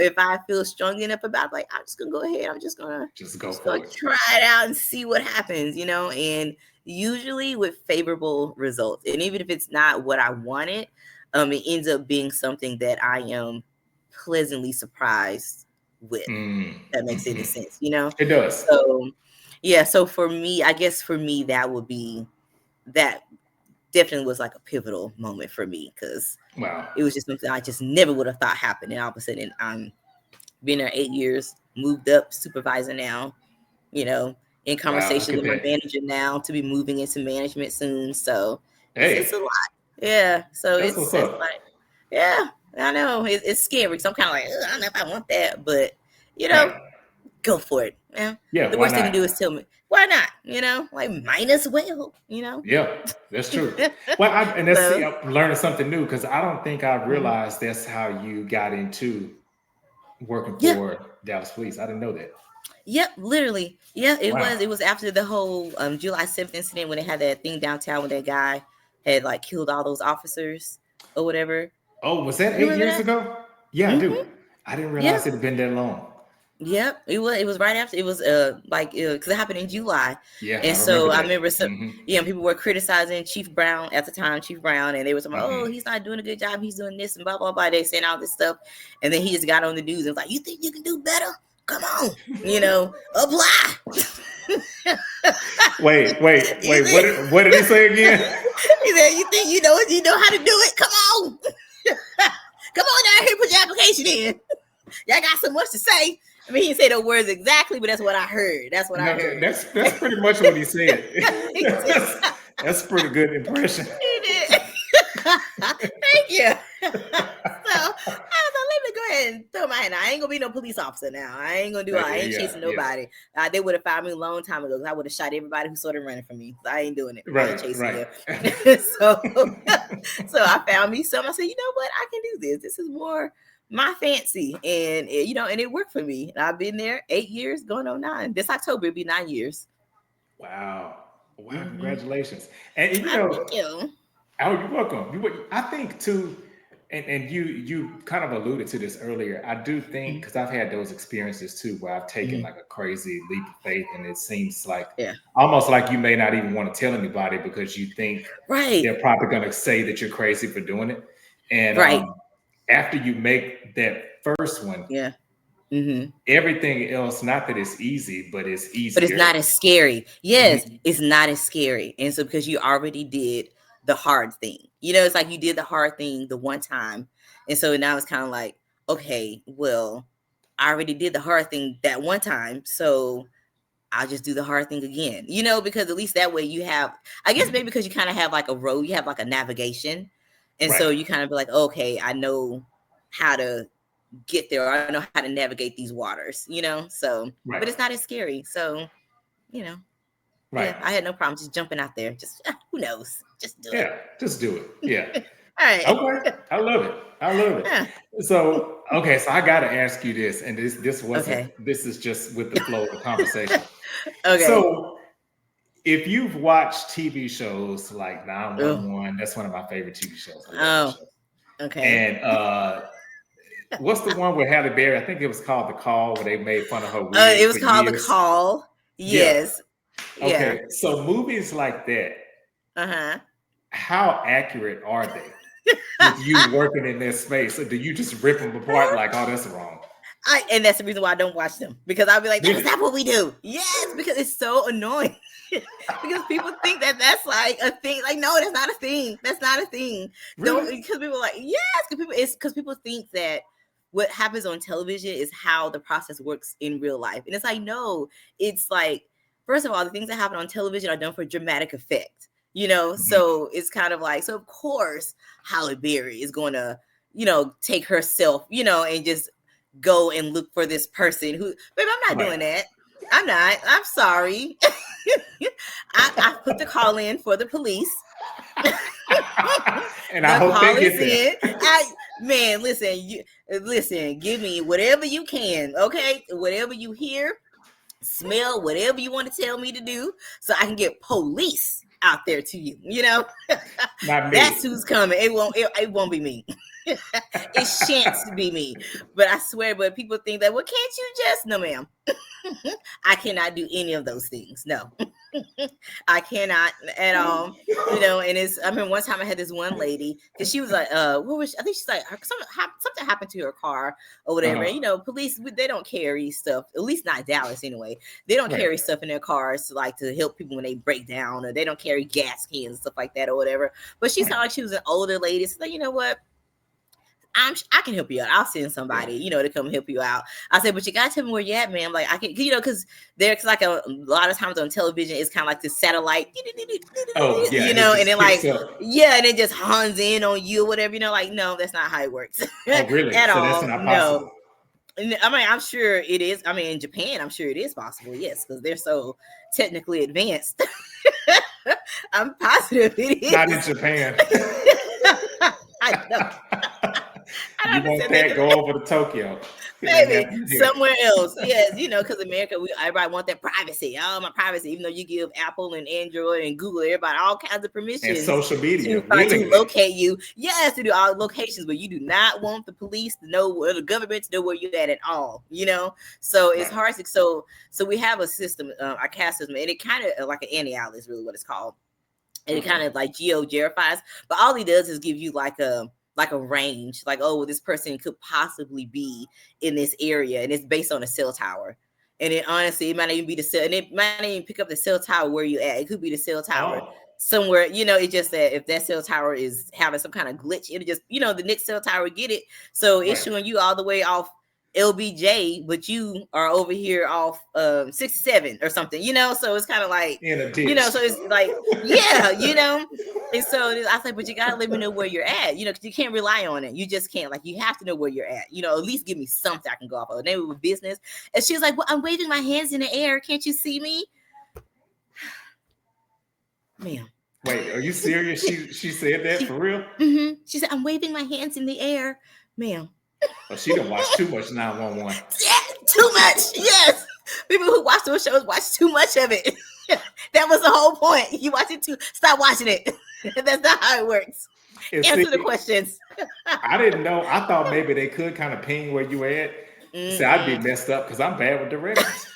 Speaker 2: if I feel strong enough about it, like I'm just gonna go ahead.
Speaker 1: Just go
Speaker 2: just gonna
Speaker 1: for it.
Speaker 2: try it out and see what happens, and usually with favorable results. And even if it's not what I wanted, it ends up being something that I am pleasantly surprised with. That makes any
Speaker 1: Mm-hmm.
Speaker 2: sense.
Speaker 1: It does.
Speaker 2: So yeah, so for me, I guess for me that definitely was like a pivotal moment for me because
Speaker 1: Wow.
Speaker 2: it was just something I just never would have thought happened. And all of a sudden, I'm been there 8 years, moved up, supervisor now, you know, in
Speaker 1: Wow. Look
Speaker 2: conversation
Speaker 1: at
Speaker 2: with my
Speaker 1: that.
Speaker 2: manager now to be moving into management soon. So it's
Speaker 1: Hey,
Speaker 2: a lot. Yeah. So
Speaker 1: that's what's
Speaker 2: it's
Speaker 1: up.
Speaker 2: like, yeah, I know it's scary. So I'm kind of like, I don't know if I want that, but you
Speaker 1: Right.
Speaker 2: know, go for it. Yeah.
Speaker 1: Yeah.
Speaker 2: The
Speaker 1: Why
Speaker 2: worst they can
Speaker 1: not?
Speaker 2: do is tell me, why not? Like might as well.
Speaker 1: Yeah, that's true. Well, and that's see,
Speaker 2: So
Speaker 1: I'm learning something new because I don't think I
Speaker 2: mhm.
Speaker 1: realized that's how you got into working
Speaker 2: Yeah.
Speaker 1: for Dallas Police. I didn't know that.
Speaker 2: Yep, literally. Yeah, it
Speaker 1: Wow.
Speaker 2: was. It was after the whole July 7th incident when they had that thing downtown when that guy had like killed all those officers or whatever.
Speaker 1: Oh, was that
Speaker 2: You
Speaker 1: 8 years
Speaker 2: remember
Speaker 1: ago? Yeah, I
Speaker 2: that?
Speaker 1: do. I didn't
Speaker 2: Yeah.
Speaker 1: realize it had been that long.
Speaker 2: Yep. It was right after it was like because it happened in July.
Speaker 1: Yeah, I
Speaker 2: And
Speaker 1: remember
Speaker 2: so I
Speaker 1: that.
Speaker 2: remember some
Speaker 1: Hmm.
Speaker 2: people were criticizing Chief Brown at the time, Chief Brown, and they were talking about, oh,
Speaker 1: Hmm.
Speaker 2: he's not doing a good job, he's doing this and blah blah blah. They saying all this stuff. And then he just got on the news and was like, you think you can do better? Come on, apply.
Speaker 1: Wait. What did he say again?
Speaker 2: He said, you think you know how to do it? Come on. Come on down here, put your application in. Y'all got so much to say. I mean, he didn't say those words exactly, but that's what I heard. That's what I
Speaker 1: No,
Speaker 2: heard.
Speaker 1: that's pretty much what he said.
Speaker 2: He said,
Speaker 1: That's a pretty good impression.
Speaker 2: he did. Thank you. So I was like, let me go ahead and throw my hand. I ain't gonna be no police officer now. I ain't gonna do it. I ain't
Speaker 1: Yeah,
Speaker 2: chasing
Speaker 1: yeah.
Speaker 2: nobody. They would have found me a long time ago because I would have shot everybody who started running from me. I ain't doing it. I ain't chasing
Speaker 1: Right.
Speaker 2: you. So I found me some. I said, you know what? I can do this. This is more my fancy, and and it worked for me. And I've been there 8 years, going on 9. This October it'll be 9 years.
Speaker 1: Wow.
Speaker 2: Mm-hmm.
Speaker 1: Congratulations. And
Speaker 2: Thank you.
Speaker 1: oh, you're welcome. I think too, And you kind of alluded to this earlier. I do think,
Speaker 2: Mhm.
Speaker 1: because I've had those experiences too, where I've taken
Speaker 2: Mhm.
Speaker 1: like a crazy leap of faith, and it seems like
Speaker 2: Yeah.
Speaker 1: almost like you may not even want to tell anybody because you think
Speaker 2: Right.
Speaker 1: they're probably going to say that you're crazy for doing it. And
Speaker 2: Right.
Speaker 1: after you make that first one,
Speaker 2: Yeah. Hmm.
Speaker 1: everything else, not that it's easy, but it's
Speaker 2: But it's not
Speaker 1: easier.
Speaker 2: as scary. Yes,
Speaker 1: Mhm.
Speaker 2: it's not as scary. And so because you already did the hard thing, it's like you did the hard thing the one time. And so now it's kind of like, okay, well, I already did the hard thing that one time. So I'll just do the hard thing again, because at least that way you have, I guess maybe because you kind of have like a road, you have like a navigation. And so
Speaker 1: Right,
Speaker 2: you kind of be like, okay, I know how to get there. Or I know how to navigate these waters, so, but
Speaker 1: right,
Speaker 2: it's not as scary. So, you know,
Speaker 1: right.
Speaker 2: yeah, I had no problem just jumping out there. Just who knows? Just do
Speaker 1: Yeah, just do it. Yeah.
Speaker 2: it. All right.
Speaker 1: Okay. I love it. I love it.
Speaker 2: Yeah.
Speaker 1: So, okay, so I gotta ask you this, and this wasn't,
Speaker 2: Okay.
Speaker 1: this is just with the flow of the conversation.
Speaker 2: Okay.
Speaker 1: So if you've watched TV shows like
Speaker 2: Oh.
Speaker 1: 911, that's one of my favorite TV shows. I love that
Speaker 2: Oh.
Speaker 1: show.
Speaker 2: Okay.
Speaker 1: And what's the one with Halle Berry? I think it was called The Call, where they made fun of her wig
Speaker 2: It
Speaker 1: for
Speaker 2: was called The
Speaker 1: years.
Speaker 2: Call.
Speaker 1: Yeah.
Speaker 2: Yes. Yeah.
Speaker 1: Okay. So movies like that,
Speaker 2: Uh
Speaker 1: how accurate are they with you
Speaker 2: huh.
Speaker 1: working in this space? Or do you just rip them apart like, oh, that's wrong?
Speaker 2: And that's the reason why I don't watch them, because I'll be like, that is
Speaker 1: Really?
Speaker 2: not what we do. Yes, because it's so annoying. Because people think that that's like a thing. Like, no, that's not a thing. That's not a thing. Don't,
Speaker 1: Really?
Speaker 2: because people are like, yes, because people think that what happens on television is how the process works in real life. And it's like, no, it's like, first of all, the things that happen on television are done for dramatic effect,
Speaker 1: Mhm.
Speaker 2: so it's kind of like, so of course Halle Berry is going to, take herself, and just go and look for this person who, baby, I'm not
Speaker 1: Right.
Speaker 2: doing that. I'm not. I'm sorry. I put the call in for the police.
Speaker 1: And I
Speaker 2: The
Speaker 1: hope
Speaker 2: call
Speaker 1: they
Speaker 2: is
Speaker 1: get
Speaker 2: in.
Speaker 1: there.
Speaker 2: Man, listen, give me whatever you can, okay? Whatever you hear, smell, whatever you want to tell me to do, so I can get police out there to you.
Speaker 1: Not
Speaker 2: That's
Speaker 1: me.
Speaker 2: who's coming. It won't be me. It shan't be me. But I swear, but people think that, well, can't you just, no, ma'am. I cannot do any of those things. No. I cannot at all. And I mean, one time I had this one lady, because she was like, what was she? I think she's like, something happened to her car or whatever.
Speaker 1: Uh-huh.
Speaker 2: And, police, they don't carry stuff, at least not Dallas anyway. They don't
Speaker 1: Right.
Speaker 2: carry stuff in their cars to help people when they break down, or they don't carry gas cans and stuff like that or whatever. But she sounded like she was an older lady. So, you know what? I can help you out. I'll send somebody, to come help you out. I said, but you gotta tell me where you're at, ma'am. Like, I can, because there's like a lot of times on television, it's kind of like this satellite,
Speaker 1: Oh, yeah. And it
Speaker 2: and
Speaker 1: just
Speaker 2: then
Speaker 1: picks
Speaker 2: like,
Speaker 1: up.
Speaker 2: yeah, and it just hones in on you or whatever, like, no, that's not how it works
Speaker 1: Oh, really?
Speaker 2: at
Speaker 1: So that's
Speaker 2: all.
Speaker 1: not
Speaker 2: No.
Speaker 1: possible.
Speaker 2: I mean, I'm sure it is. I mean, in Japan, I'm sure it is possible, yes, because they're so technically advanced. I'm positive it
Speaker 1: Not in
Speaker 2: is.
Speaker 1: Japan.
Speaker 2: I know. I
Speaker 1: You
Speaker 2: don't
Speaker 1: want
Speaker 2: understand
Speaker 1: that?
Speaker 2: that.
Speaker 1: Go over to Tokyo. It ain't
Speaker 2: Maybe
Speaker 1: happening here.
Speaker 2: somewhere else, yes, because America, everybody want that privacy. Oh, my privacy, even though you give Apple and Android and Google, everybody all kinds of
Speaker 1: And
Speaker 2: permissions
Speaker 1: social media,
Speaker 2: to
Speaker 1: willingly.
Speaker 2: locate you. Yes, to do all locations, but you do not want the police to know, or the government to know where you're at all. So it's
Speaker 1: Right.
Speaker 2: hard. So we have a system, our caste system, and it kind of like an anti-owl is really what it's called. And it kind
Speaker 1: Okay.
Speaker 2: of like geo-verifies, but all he does is give you like a range, like, oh, well, this person could possibly be in this area, and it's based on a cell tower. And it honestly, it might not even be the cell, and it might not even pick up the cell tower where you at. It could be the cell tower
Speaker 1: Oh,
Speaker 2: somewhere. It's just that if that cell tower is having some kind of glitch, it'll just, the next cell tower get it. So it's
Speaker 1: right.
Speaker 2: showing you all the way off LBJ, but you are over here off 67 or something, so it's kind of like,
Speaker 1: In a ditch.
Speaker 2: so it's like, yeah, and so I was like, but you gotta let me know where you're at, because you can't rely on it. You just can't, like, you have to know where you're at, at least give me something I can go off of. Name of a business. And she was like, well, I'm waving my hands in the air, can't you see me? Ma'am.
Speaker 1: Wait, are you serious? She said that for real?
Speaker 2: She said, I'm waving my hands in the air, ma'am.
Speaker 1: Oh, she done watched too much 911.
Speaker 2: Yeah, too much. Yes. People who watch those shows watch too much of it. That was the whole point. You watch it too. Stop watching it. That's not how it works.
Speaker 1: And see,
Speaker 2: Answer the questions.
Speaker 1: I didn't know. I thought maybe they could kind of ping where you at. See, I'd be messed up because I'm bad with directions.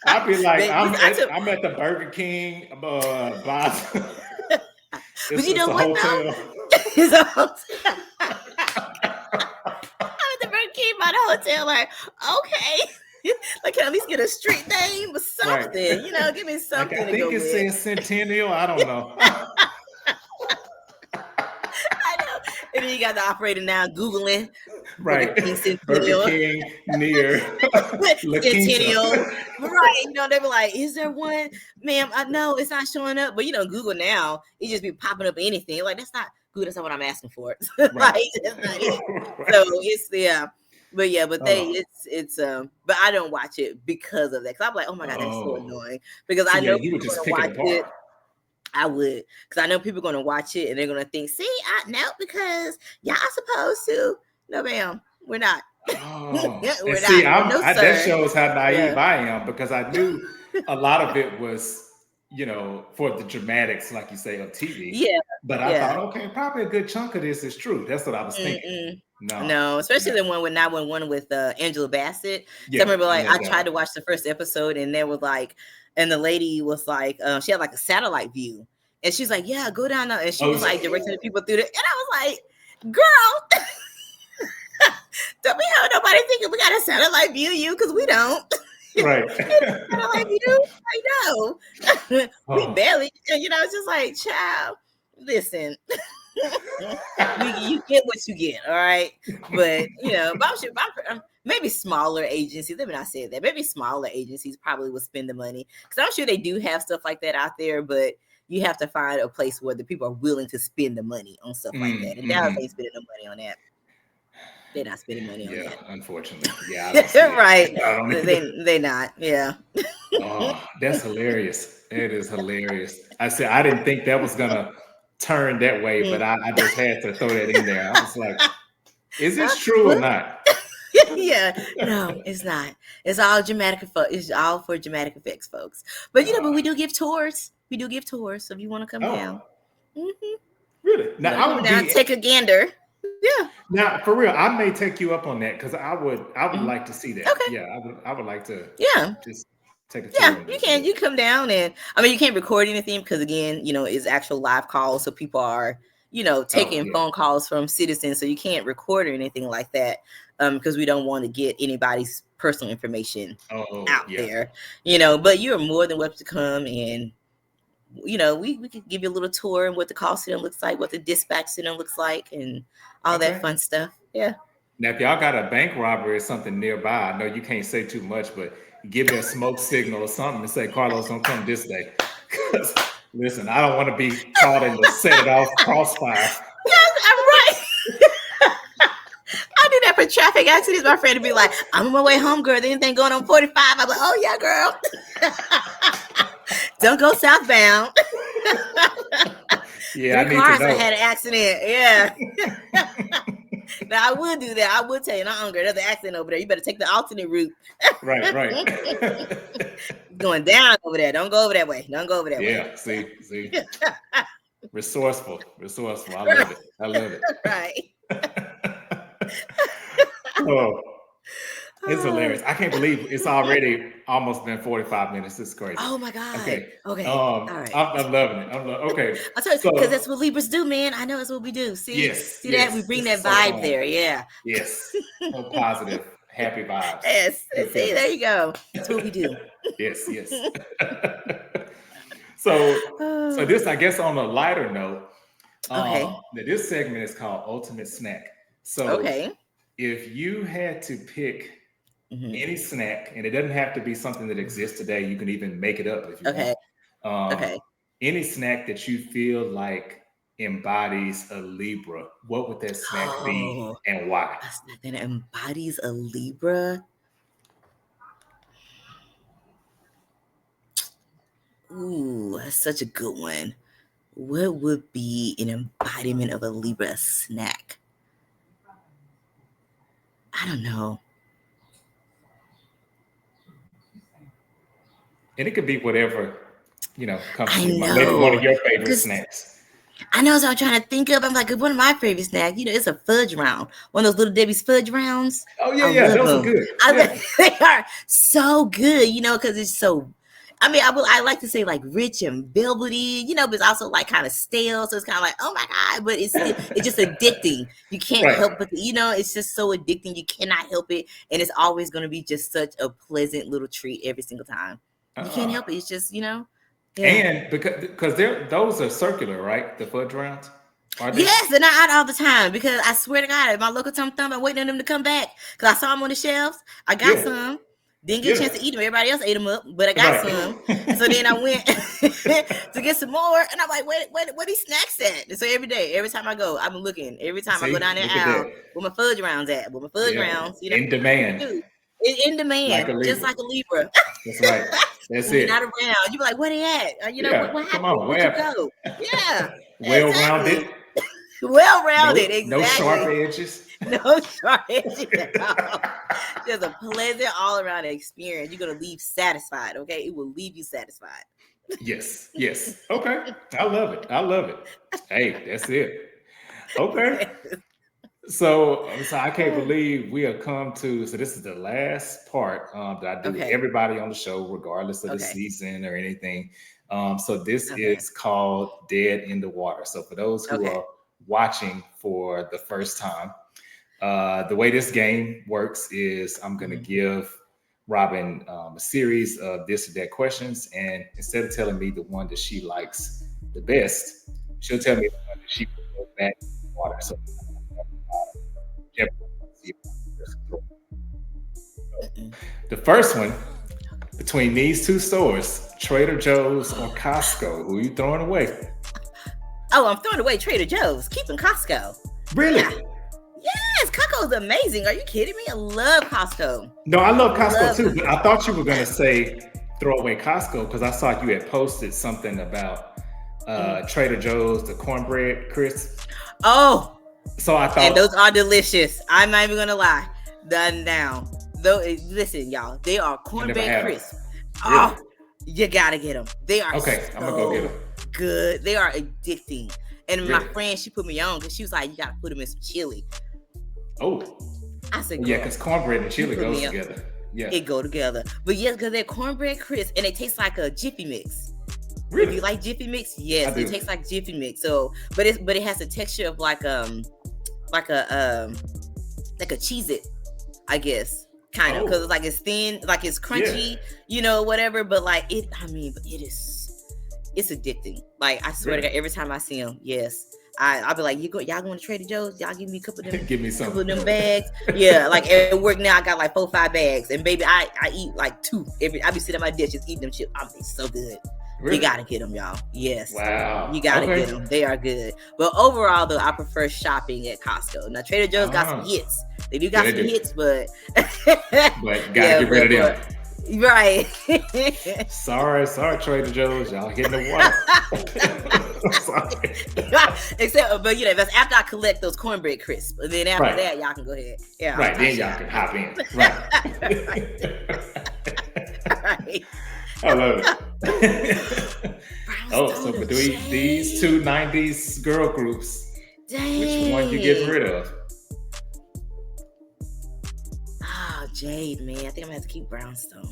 Speaker 1: I'd be like, I'm at the Burger King,
Speaker 2: but you
Speaker 1: it's
Speaker 2: know
Speaker 1: a
Speaker 2: what
Speaker 1: hotel.
Speaker 2: though? It's a hotel. I'm at the Burger King by the hotel, like, okay. Like, can I at least get a street name or something?
Speaker 1: Right.
Speaker 2: You know, give me something
Speaker 1: Like, I
Speaker 2: to go
Speaker 1: think it
Speaker 2: with.
Speaker 1: says Centennial. I don't know.
Speaker 2: I know. And then you got the operator now Googling
Speaker 1: Right.
Speaker 2: Burger King
Speaker 1: Burger
Speaker 2: Centennial.
Speaker 1: King near La
Speaker 2: Centennial.
Speaker 1: Quinta.
Speaker 2: Right. You know, they were like, is there one? Ma'am, I know it's not showing up. But you know, Google now, it just be popping up anything. Like, that's not good. That's not what I'm asking for.
Speaker 1: Right.
Speaker 2: Like, that's not it.
Speaker 1: Right.
Speaker 2: So it's but yeah, but but I don't watch it because of that. Cause I'm like, oh my God, that's so annoying. Because
Speaker 1: So
Speaker 2: I know
Speaker 1: you would just
Speaker 2: people
Speaker 1: pick
Speaker 2: are
Speaker 1: it
Speaker 2: gonna watch
Speaker 1: apart.
Speaker 2: it. I would, because I know people are going to watch it and they're going to think, see, no, because y'all supposed to. No, ma'am, we're not.
Speaker 1: Oh,
Speaker 2: We're
Speaker 1: and see,
Speaker 2: not. No, sir.
Speaker 1: that shows how naive
Speaker 2: Yeah.
Speaker 1: I am because I knew a lot of it was, for the dramatics, like you say, on TV.
Speaker 2: Yeah.
Speaker 1: But I thought, okay, probably a good chunk of this is true. That's what I was thinking.
Speaker 2: No, especially the one with 911 with Angela Bassett.
Speaker 1: Yeah,
Speaker 2: so I remember, like,
Speaker 1: yeah,
Speaker 2: I tried to watch the first episode, and there was like, and the lady was like, she had like a satellite view, and she's like, yeah, go down there, and she was like directing the people through it, and I was like, girl, don't be having nobody thinking we got a satellite view you, because we don't.
Speaker 1: Right.
Speaker 2: Satellite view, I know. We barely, it's just like, child, listen. You get what you get, all right. But maybe smaller agencies. Let me not say that. Maybe smaller agencies probably would spend the money, because I'm sure they do have stuff like that out there. But you have to find a place where the people are willing to spend the money on stuff like that. And Dallas ain't spending no money on that. They're not spending money on that.
Speaker 1: Unfortunately, yeah,
Speaker 2: right. They not. Yeah.
Speaker 1: Oh, that's hilarious. It is hilarious. I said I didn't think that was gonna turn that way, but I just had to throw that in there. I was like, is this true or not?
Speaker 2: Yeah, no, it's not. It's all dramatic. It's all for dramatic effects, folks. But but we do give tours. We do give tours. So if you want to come down,
Speaker 1: really? Now I would
Speaker 2: take a gander. Yeah.
Speaker 1: Now, for real, I may take you up on that because I would like to see that.
Speaker 2: Okay.
Speaker 1: Yeah, I would like to.
Speaker 2: Yeah.
Speaker 1: Just take a tour.
Speaker 2: Yeah, you can. You come down, and I mean, you can't record anything because, again, it's actual live calls, so people are taking phone calls from citizens, so you can't record or anything like that, because we don't want to get anybody's personal information out there. But you're more than welcome to come, and we could give you a little tour and what the call center looks like, what the dispatch center looks like, and all that fun stuff. Yeah.
Speaker 1: Now, if y'all got a bank robbery or something nearby, I know you can't say too much, but give me a smoke signal or something and say, Carlos, don't come this day. Because, listen, I don't want to be caught in the set it off crossfire.
Speaker 2: Yes, I'm right. I do that for traffic accidents. My friend would be like, I'm on my way home, girl. There anything going on 45? I'm like, oh, yeah, girl. Don't go southbound.
Speaker 1: Yeah,
Speaker 2: 3 cars had an accident. Yeah. Now, I would do that. I would tell you, girl, there's an accident over there. You better take the alternate route.
Speaker 1: Right.
Speaker 2: Going down over there. Don't go over that way. Don't go over that way.
Speaker 1: Yeah, see. Resourceful. I love it.
Speaker 2: Right.
Speaker 1: Oh, it's hilarious. I can't believe it's already almost been 45 minutes. It's crazy.
Speaker 2: Oh my God. Okay.
Speaker 1: All right. I'm loving it. Okay.
Speaker 2: I'll tell you, because that's what Libras do, man. I know that's what we do. See, that we bring that vibe there. Yeah.
Speaker 1: Yes. So positive, happy vibes.
Speaker 2: Yes. See, there you go. That's what we do.
Speaker 1: Yes. So this, I guess, on a lighter note. This segment is called Ultimate Snack. So if you had to pick any snack, and it doesn't have to be something that exists today, you can even make it up if you want. Any snack that you feel like embodies a Libra, what would that snack be and why?
Speaker 2: A snack that embodies a Libra? Ooh, that's such a good one. What would be an embodiment of a Libra snack? I don't know.
Speaker 1: And it could be whatever, comes to mind. Maybe one of your favorite snacks.
Speaker 2: I know, so I'm trying to think of. I'm like, one of my favorite snacks. It's a fudge round. One of those Little Debbie's fudge rounds.
Speaker 1: Oh
Speaker 2: I
Speaker 1: yeah,
Speaker 2: love
Speaker 1: those are
Speaker 2: them.
Speaker 1: good. Yeah.
Speaker 2: They are so good. Because it's so. I mean, I like to say like rich and velvety. But it's also like kind of stale. So it's kind of like, oh my god, but it's just addicting. You can't
Speaker 1: Right.
Speaker 2: help but it's just so addicting. You cannot help it, and it's always going to be just such a pleasant little treat every single time. You can't help it. It's just Yeah.
Speaker 1: And because those are circular, right? The fudge rounds. Are they?
Speaker 2: Yes, and I eat all the time because I swear to God, at my local Tum Thumb, I'm waiting on them to come back because I saw them on the shelves. I got
Speaker 1: Yeah.
Speaker 2: some. Didn't get a chance to eat them. Everybody else ate them up, but I
Speaker 1: Right.
Speaker 2: got some. So then I went to get some more, and I'm like, where these snacks at? And so every time I go, I'm looking. Every time I go down there aisle, where my fudge rounds at? Where my fudge rounds,
Speaker 1: in demand.
Speaker 2: In demand, just like a Libra.
Speaker 1: That's right. That's
Speaker 2: When
Speaker 1: it.
Speaker 2: you're not around, you be like, where they at? What happened?
Speaker 1: Come on,
Speaker 2: Where'd you go? Yeah.
Speaker 1: Well-rounded.
Speaker 2: Well-rounded, exactly.
Speaker 1: No sharp edges.
Speaker 2: No sharp edges at all. Just a pleasant all-around experience. You're gonna leave satisfied, okay? It will leave you satisfied.
Speaker 1: Yes. Okay. I love it. Hey, that's it. Okay. So I can't believe we have come to. So this is the last part that I do with everybody on the show, regardless of the season or anything. So this is called Dead in the Water. So for those who are watching for the first time, the way this game works is I'm going to give Robin a series of this or that questions, and instead of telling me the one that she likes the best, she'll tell me the one that she will go back in the water. So the first one, between these two stores, Trader Joe's or Costco, who are you throwing away?
Speaker 2: Oh, I'm throwing away Trader Joe's. Keeping Costco.
Speaker 1: Really?
Speaker 2: Yeah. Yes, Costco's amazing. Are you kidding me? I love Costco.
Speaker 1: No, I love Costco too, but I thought you were going to say throw away Costco because I saw you had posted something about Trader Joe's, the cornbread crisp.
Speaker 2: Oh.
Speaker 1: So I thought.
Speaker 2: And those are delicious. I'm not even going to lie. Done now. Though, listen, y'all, they are cornbread crisp.
Speaker 1: Really?
Speaker 2: Oh, you got to get them. They are
Speaker 1: I'm going to go get them.
Speaker 2: Good. They are addicting. And my friend, she put me on because she was like, you got to put them in some chili.
Speaker 1: Oh.
Speaker 2: I said,
Speaker 1: yeah, because cornbread and chili goes together. Yeah.
Speaker 2: It go together. But yes, because they're cornbread crisp and they taste like a Jiffy Mix.
Speaker 1: Really?
Speaker 2: If you like Jiffy Mix, yes, it tastes like Jiffy Mix. So, but it has a texture of like a Cheez-It, I guess. Kind of, because it's thin, like it's crunchy, whatever. But it's addicting. Like I swear to God, every time I see them, yes, I'll be like, y'all going to Trader Joe's? Y'all give me a couple of them, couple of them bags. Yeah, like at work now, I got like 4-5 bags, and baby, I eat like 2 every. I be sitting at my desk just eating them chips. I'm so good. Really? You gotta get them, y'all. Yes.
Speaker 1: Wow.
Speaker 2: You gotta get them. They are good. But overall, though, I prefer shopping at Costco. Now, Trader Joe's got some hits. They do got some hits, but
Speaker 1: gotta get rid of them.
Speaker 2: Right.
Speaker 1: sorry, Trader Joe's. Y'all get in the water. Sorry.
Speaker 2: Except, but that's after I collect those cornbread crisps. And then after that, y'all can go ahead. Yeah.
Speaker 1: Right. Then y'all can hop in. Right. I love it. So between these two 90s girl groups, which one you getting rid of?
Speaker 2: Jade, man. I think I'm gonna have to keep Brownstone.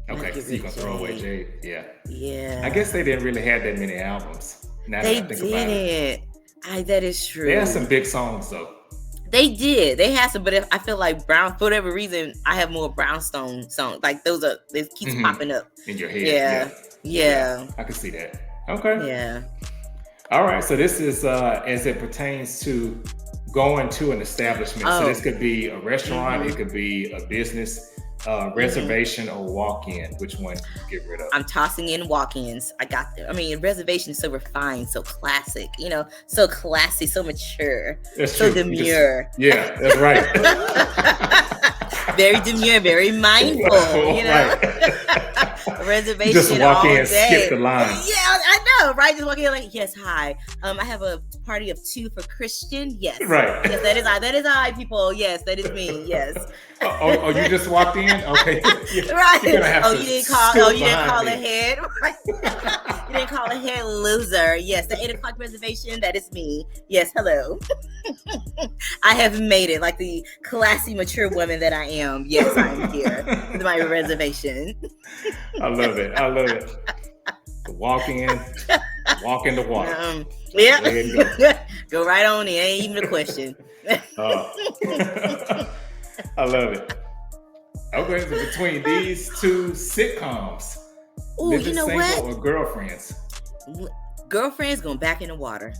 Speaker 1: Okay, so you're gonna throw away Jade.
Speaker 2: Yeah.
Speaker 1: I guess they didn't really have that many albums. Now
Speaker 2: they didn't. That is true.
Speaker 1: They had some big songs though.
Speaker 2: They did. They had some, but I feel like for whatever reason, I have more Brownstone songs. Like they keeps popping up
Speaker 1: in your head.
Speaker 2: Yeah.
Speaker 1: I can see that. Okay.
Speaker 2: Yeah.
Speaker 1: All right. So this is as it pertains to going to an establishment. So this could be a restaurant, it could be a business, reservation, or walk-in. Which one do you get rid of?
Speaker 2: I'm tossing in walk-ins. I got there. I mean, reservation is so refined, so classic, so classy, so mature, so demure.
Speaker 1: That's right.
Speaker 2: Very demure, very mindful,
Speaker 1: Right.
Speaker 2: Reservation
Speaker 1: just walk
Speaker 2: all
Speaker 1: in,
Speaker 2: day.
Speaker 1: skip the line.
Speaker 2: Yeah, I know, right? Just walk in like, yes, hi. I have a party of 2 for Christian. Yes.
Speaker 1: Right.
Speaker 2: Yes, that is I. That is I, people. Yes, that is me. Yes.
Speaker 1: Oh, you just walked in? Okay.
Speaker 2: Right.
Speaker 1: You're gonna have to
Speaker 2: you didn't call
Speaker 1: me.
Speaker 2: ahead. Right. You didn't call a head loser. Yes, the 8 o'clock reservation. That is me. Yes, hello. I have made it like the classy, mature woman that I am. Yes, I am here with my reservation.
Speaker 1: I love it. I love it. Walk in the water.
Speaker 2: Yeah.
Speaker 1: Go ahead and go.
Speaker 2: Go right on in. Ain't even a question.
Speaker 1: I love it. Okay, so between these two sitcoms,
Speaker 2: Ooh,
Speaker 1: Living
Speaker 2: you know
Speaker 1: Single
Speaker 2: what?
Speaker 1: or Girlfriends?
Speaker 2: Girlfriends going back in the water.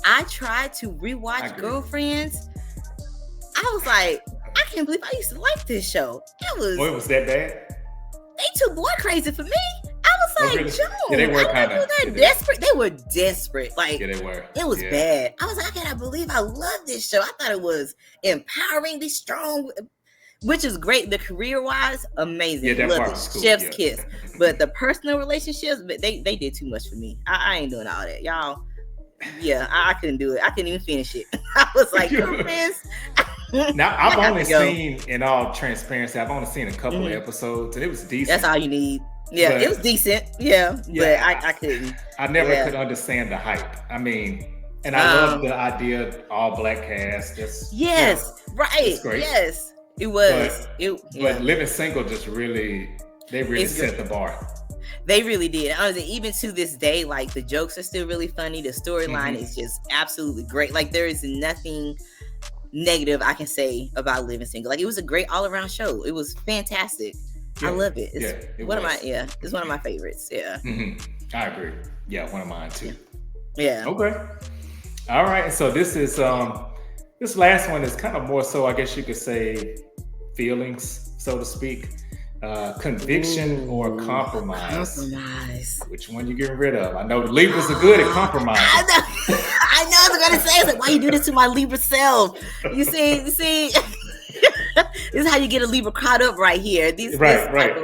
Speaker 2: I tried to rewatch Girlfriends. I was like, I can't believe I used to like this show.
Speaker 1: It was that bad?
Speaker 2: They too boy crazy for me. I was like,
Speaker 1: really?
Speaker 2: Joan,
Speaker 1: Yeah, they were kind of
Speaker 2: desperate. They were desperate. Like,
Speaker 1: yeah, they were.
Speaker 2: It was bad. I was like, I cannot believe I love this show. I thought it was empowering, be strong, which is great. The career-wise, amazing.
Speaker 1: Yeah, that
Speaker 2: love
Speaker 1: part
Speaker 2: it.
Speaker 1: was cool.
Speaker 2: Chef's
Speaker 1: Yeah.
Speaker 2: kiss. But the personal relationships, they did too much for me. I ain't doing all that, y'all. Yeah, I couldn't do it. I couldn't even finish it. I was like, Girlfriends.
Speaker 1: Now I've only seen, in all transparency, I've only seen a couple of episodes, and it was decent.
Speaker 2: That's all you need. Yeah, but it was decent. Yeah, but I couldn't.
Speaker 1: I never could understand the hype. I mean, and I love the idea of all black cast.
Speaker 2: Right.
Speaker 1: It's great.
Speaker 2: Yes, it was.
Speaker 1: But Living Single just really set the bar.
Speaker 2: They really did. Honestly, even to this day, like the jokes are still really funny. The storyline is just absolutely great. Like there is nothing negative I can say about Living Single. Like it was a great all around show. It was fantastic. I love it. It's one of my favorites. Yeah.
Speaker 1: I agree. Yeah, one of mine too.
Speaker 2: Yeah.
Speaker 1: Okay. All right. So this is this last one is kind of more so, I guess you could say, feelings, so to speak. Conviction or compromise? Which one you getting rid of? I know the Libras are good at compromise.
Speaker 2: I know. I was gonna say, like, why you do this to my Libra self? You see. This is how you get a Libra caught up right here. Right.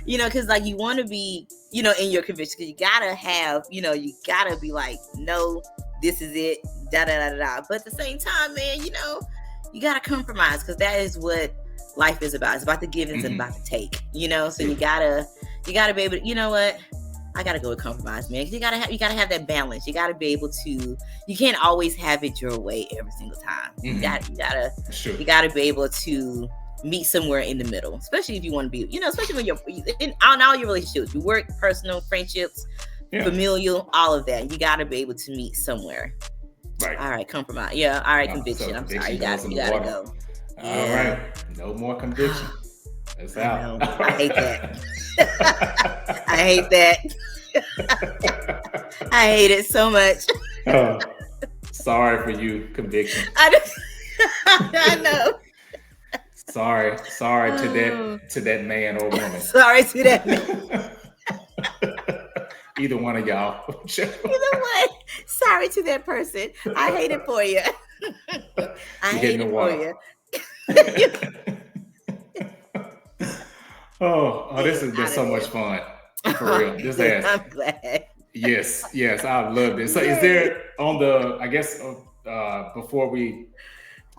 Speaker 2: Because like you want to be, in your conviction. Because you gotta have, you gotta be like, no, this is it. Da da da da. But at the same time, man, you gotta compromise because that is what life is about. It's about the givings and about the take, so you gotta be able to, you know what, I gotta go with compromise, man. You gotta have that balance. You gotta be able to, you can't always have it your way every single time. You gotta be able to meet somewhere in the middle, especially if you want to be, especially when you're in all your relationships, you work, personal, friendships, familial, all of that. You gotta be able to meet somewhere.
Speaker 1: Right.
Speaker 2: All right, compromise. Yeah. All right, conviction. So I'm sorry. You gotta go.
Speaker 1: All right. No more conviction. It's out.
Speaker 2: I hate that. I hate that. I hate it so much.
Speaker 1: Sorry for you, conviction.
Speaker 2: I know.
Speaker 1: Sorry to that man or woman.
Speaker 2: Sorry to that man.
Speaker 1: Either one of y'all.
Speaker 2: Either one. Sorry to that person. I hate it for you. I hate it for you.
Speaker 1: oh, this has been so much fun. For real. This
Speaker 2: I'm glad.
Speaker 1: Yes, I love this. So is there on the, I guess, before we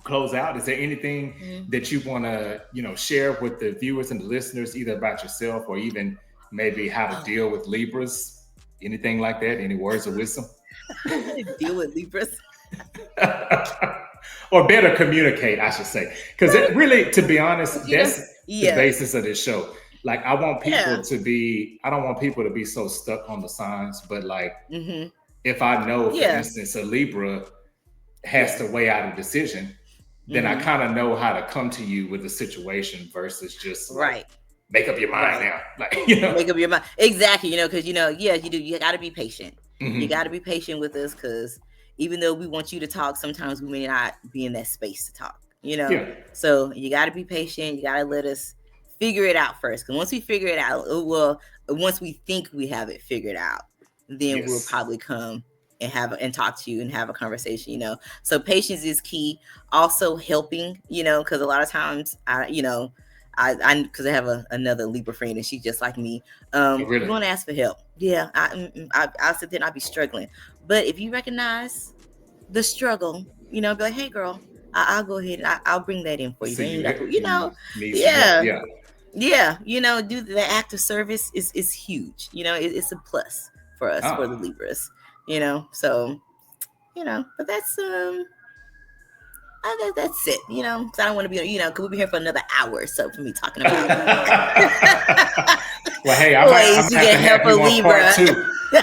Speaker 1: close out, is there anything that you want to, share with the viewers and the listeners, either about yourself or even maybe how to deal with Libras? Anything like that? Any words of wisdom?
Speaker 2: Deal with Libras?
Speaker 1: Or better communicate, I should say. Because really, to be honest, that's the basis of this show. Like, I want people to be, I don't want people to be so stuck on the signs, but like, if I know, for instance, a Libra has to weigh out a decision, then I kind of know how to come to you with the situation versus just make up your mind now. Like,
Speaker 2: make up your mind. Exactly. Because, you do. You got to be patient. You got to be patient with us because even though we want you to talk, sometimes we may not be in that space to talk, So you got to be patient. You got to let us figure it out first. Because once we figure it out, once we think we have it figured out, then we'll probably come and talk to you and have a conversation, So patience is key. Also helping, because a lot of times because I have another Libra friend and she's just like me.
Speaker 1: Really?
Speaker 2: You want to ask for help. Yeah. I'll sit there and I'll be struggling. But if you recognize the struggle, be like, hey girl, I'll go ahead and I'll bring that in for you. Do the act of service is huge. It's a plus for us, for the Libras, you know. So, you know, but that's that's it, you know, because I don't want to be, you know, because we'll be here for another hour or so for me talking about
Speaker 1: well, hey, I might have to have you on part 2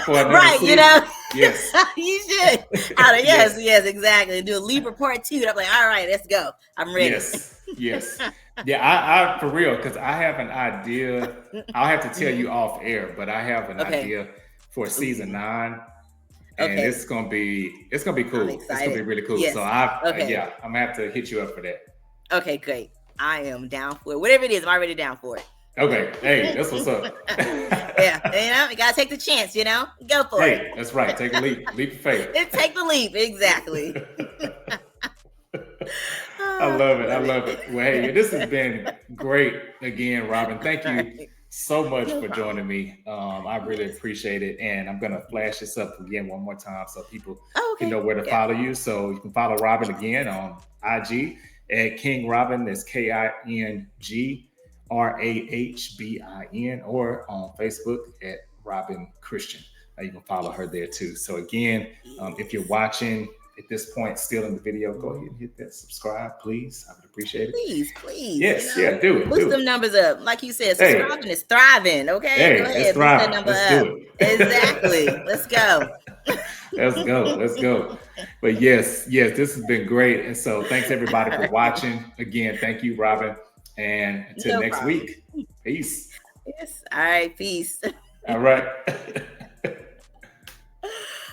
Speaker 1: for another
Speaker 2: right,
Speaker 1: season.
Speaker 2: You know,
Speaker 1: yes,
Speaker 2: you should. Yes, exactly. Do a Libra part 2. And I'm like, all right, let's go. I'm ready.
Speaker 1: Yes. Yeah, I for real, because I have an idea. I'll have to tell you off air, but I have an idea for season 9. And it's gonna be cool. It's gonna be really cool.
Speaker 2: Yes.
Speaker 1: So I'm gonna have to hit you up for that.
Speaker 2: Okay, great. I am down for it. Whatever it is, I'm already down for it.
Speaker 1: Okay. Hey, that's what's up.
Speaker 2: Yeah, you know, you gotta take the chance, you know? Go for it.
Speaker 1: Hey, that's right. Take a leap. Leap of faith.
Speaker 2: Take the leap, exactly.
Speaker 1: I love it. Well, hey, this has been great again, Robin. Thank you so much for joining me. I really appreciate it. And I'm gonna flash this up again one more time so people can know where to follow you. So you can follow Robin again on IG at King Robin. That's KINGRAHBIN, or on Facebook at Robin Christian. You can follow her there too. So again, if you're watching at this point still in the video, go ahead and hit that subscribe, please. I would appreciate it.
Speaker 2: Please.
Speaker 1: Yes, you know, do it.
Speaker 2: Boost them numbers up. Like you said, subscribing is thriving. Okay,
Speaker 1: hey,
Speaker 2: go ahead.
Speaker 1: Boost that number up.
Speaker 2: Do it. Exactly. Let's go.
Speaker 1: Let's go. But yes, this has been great. And so thanks everybody for watching. Again, thank you, Robin. And until next week, peace.
Speaker 2: Yes. All right, peace.
Speaker 1: All right.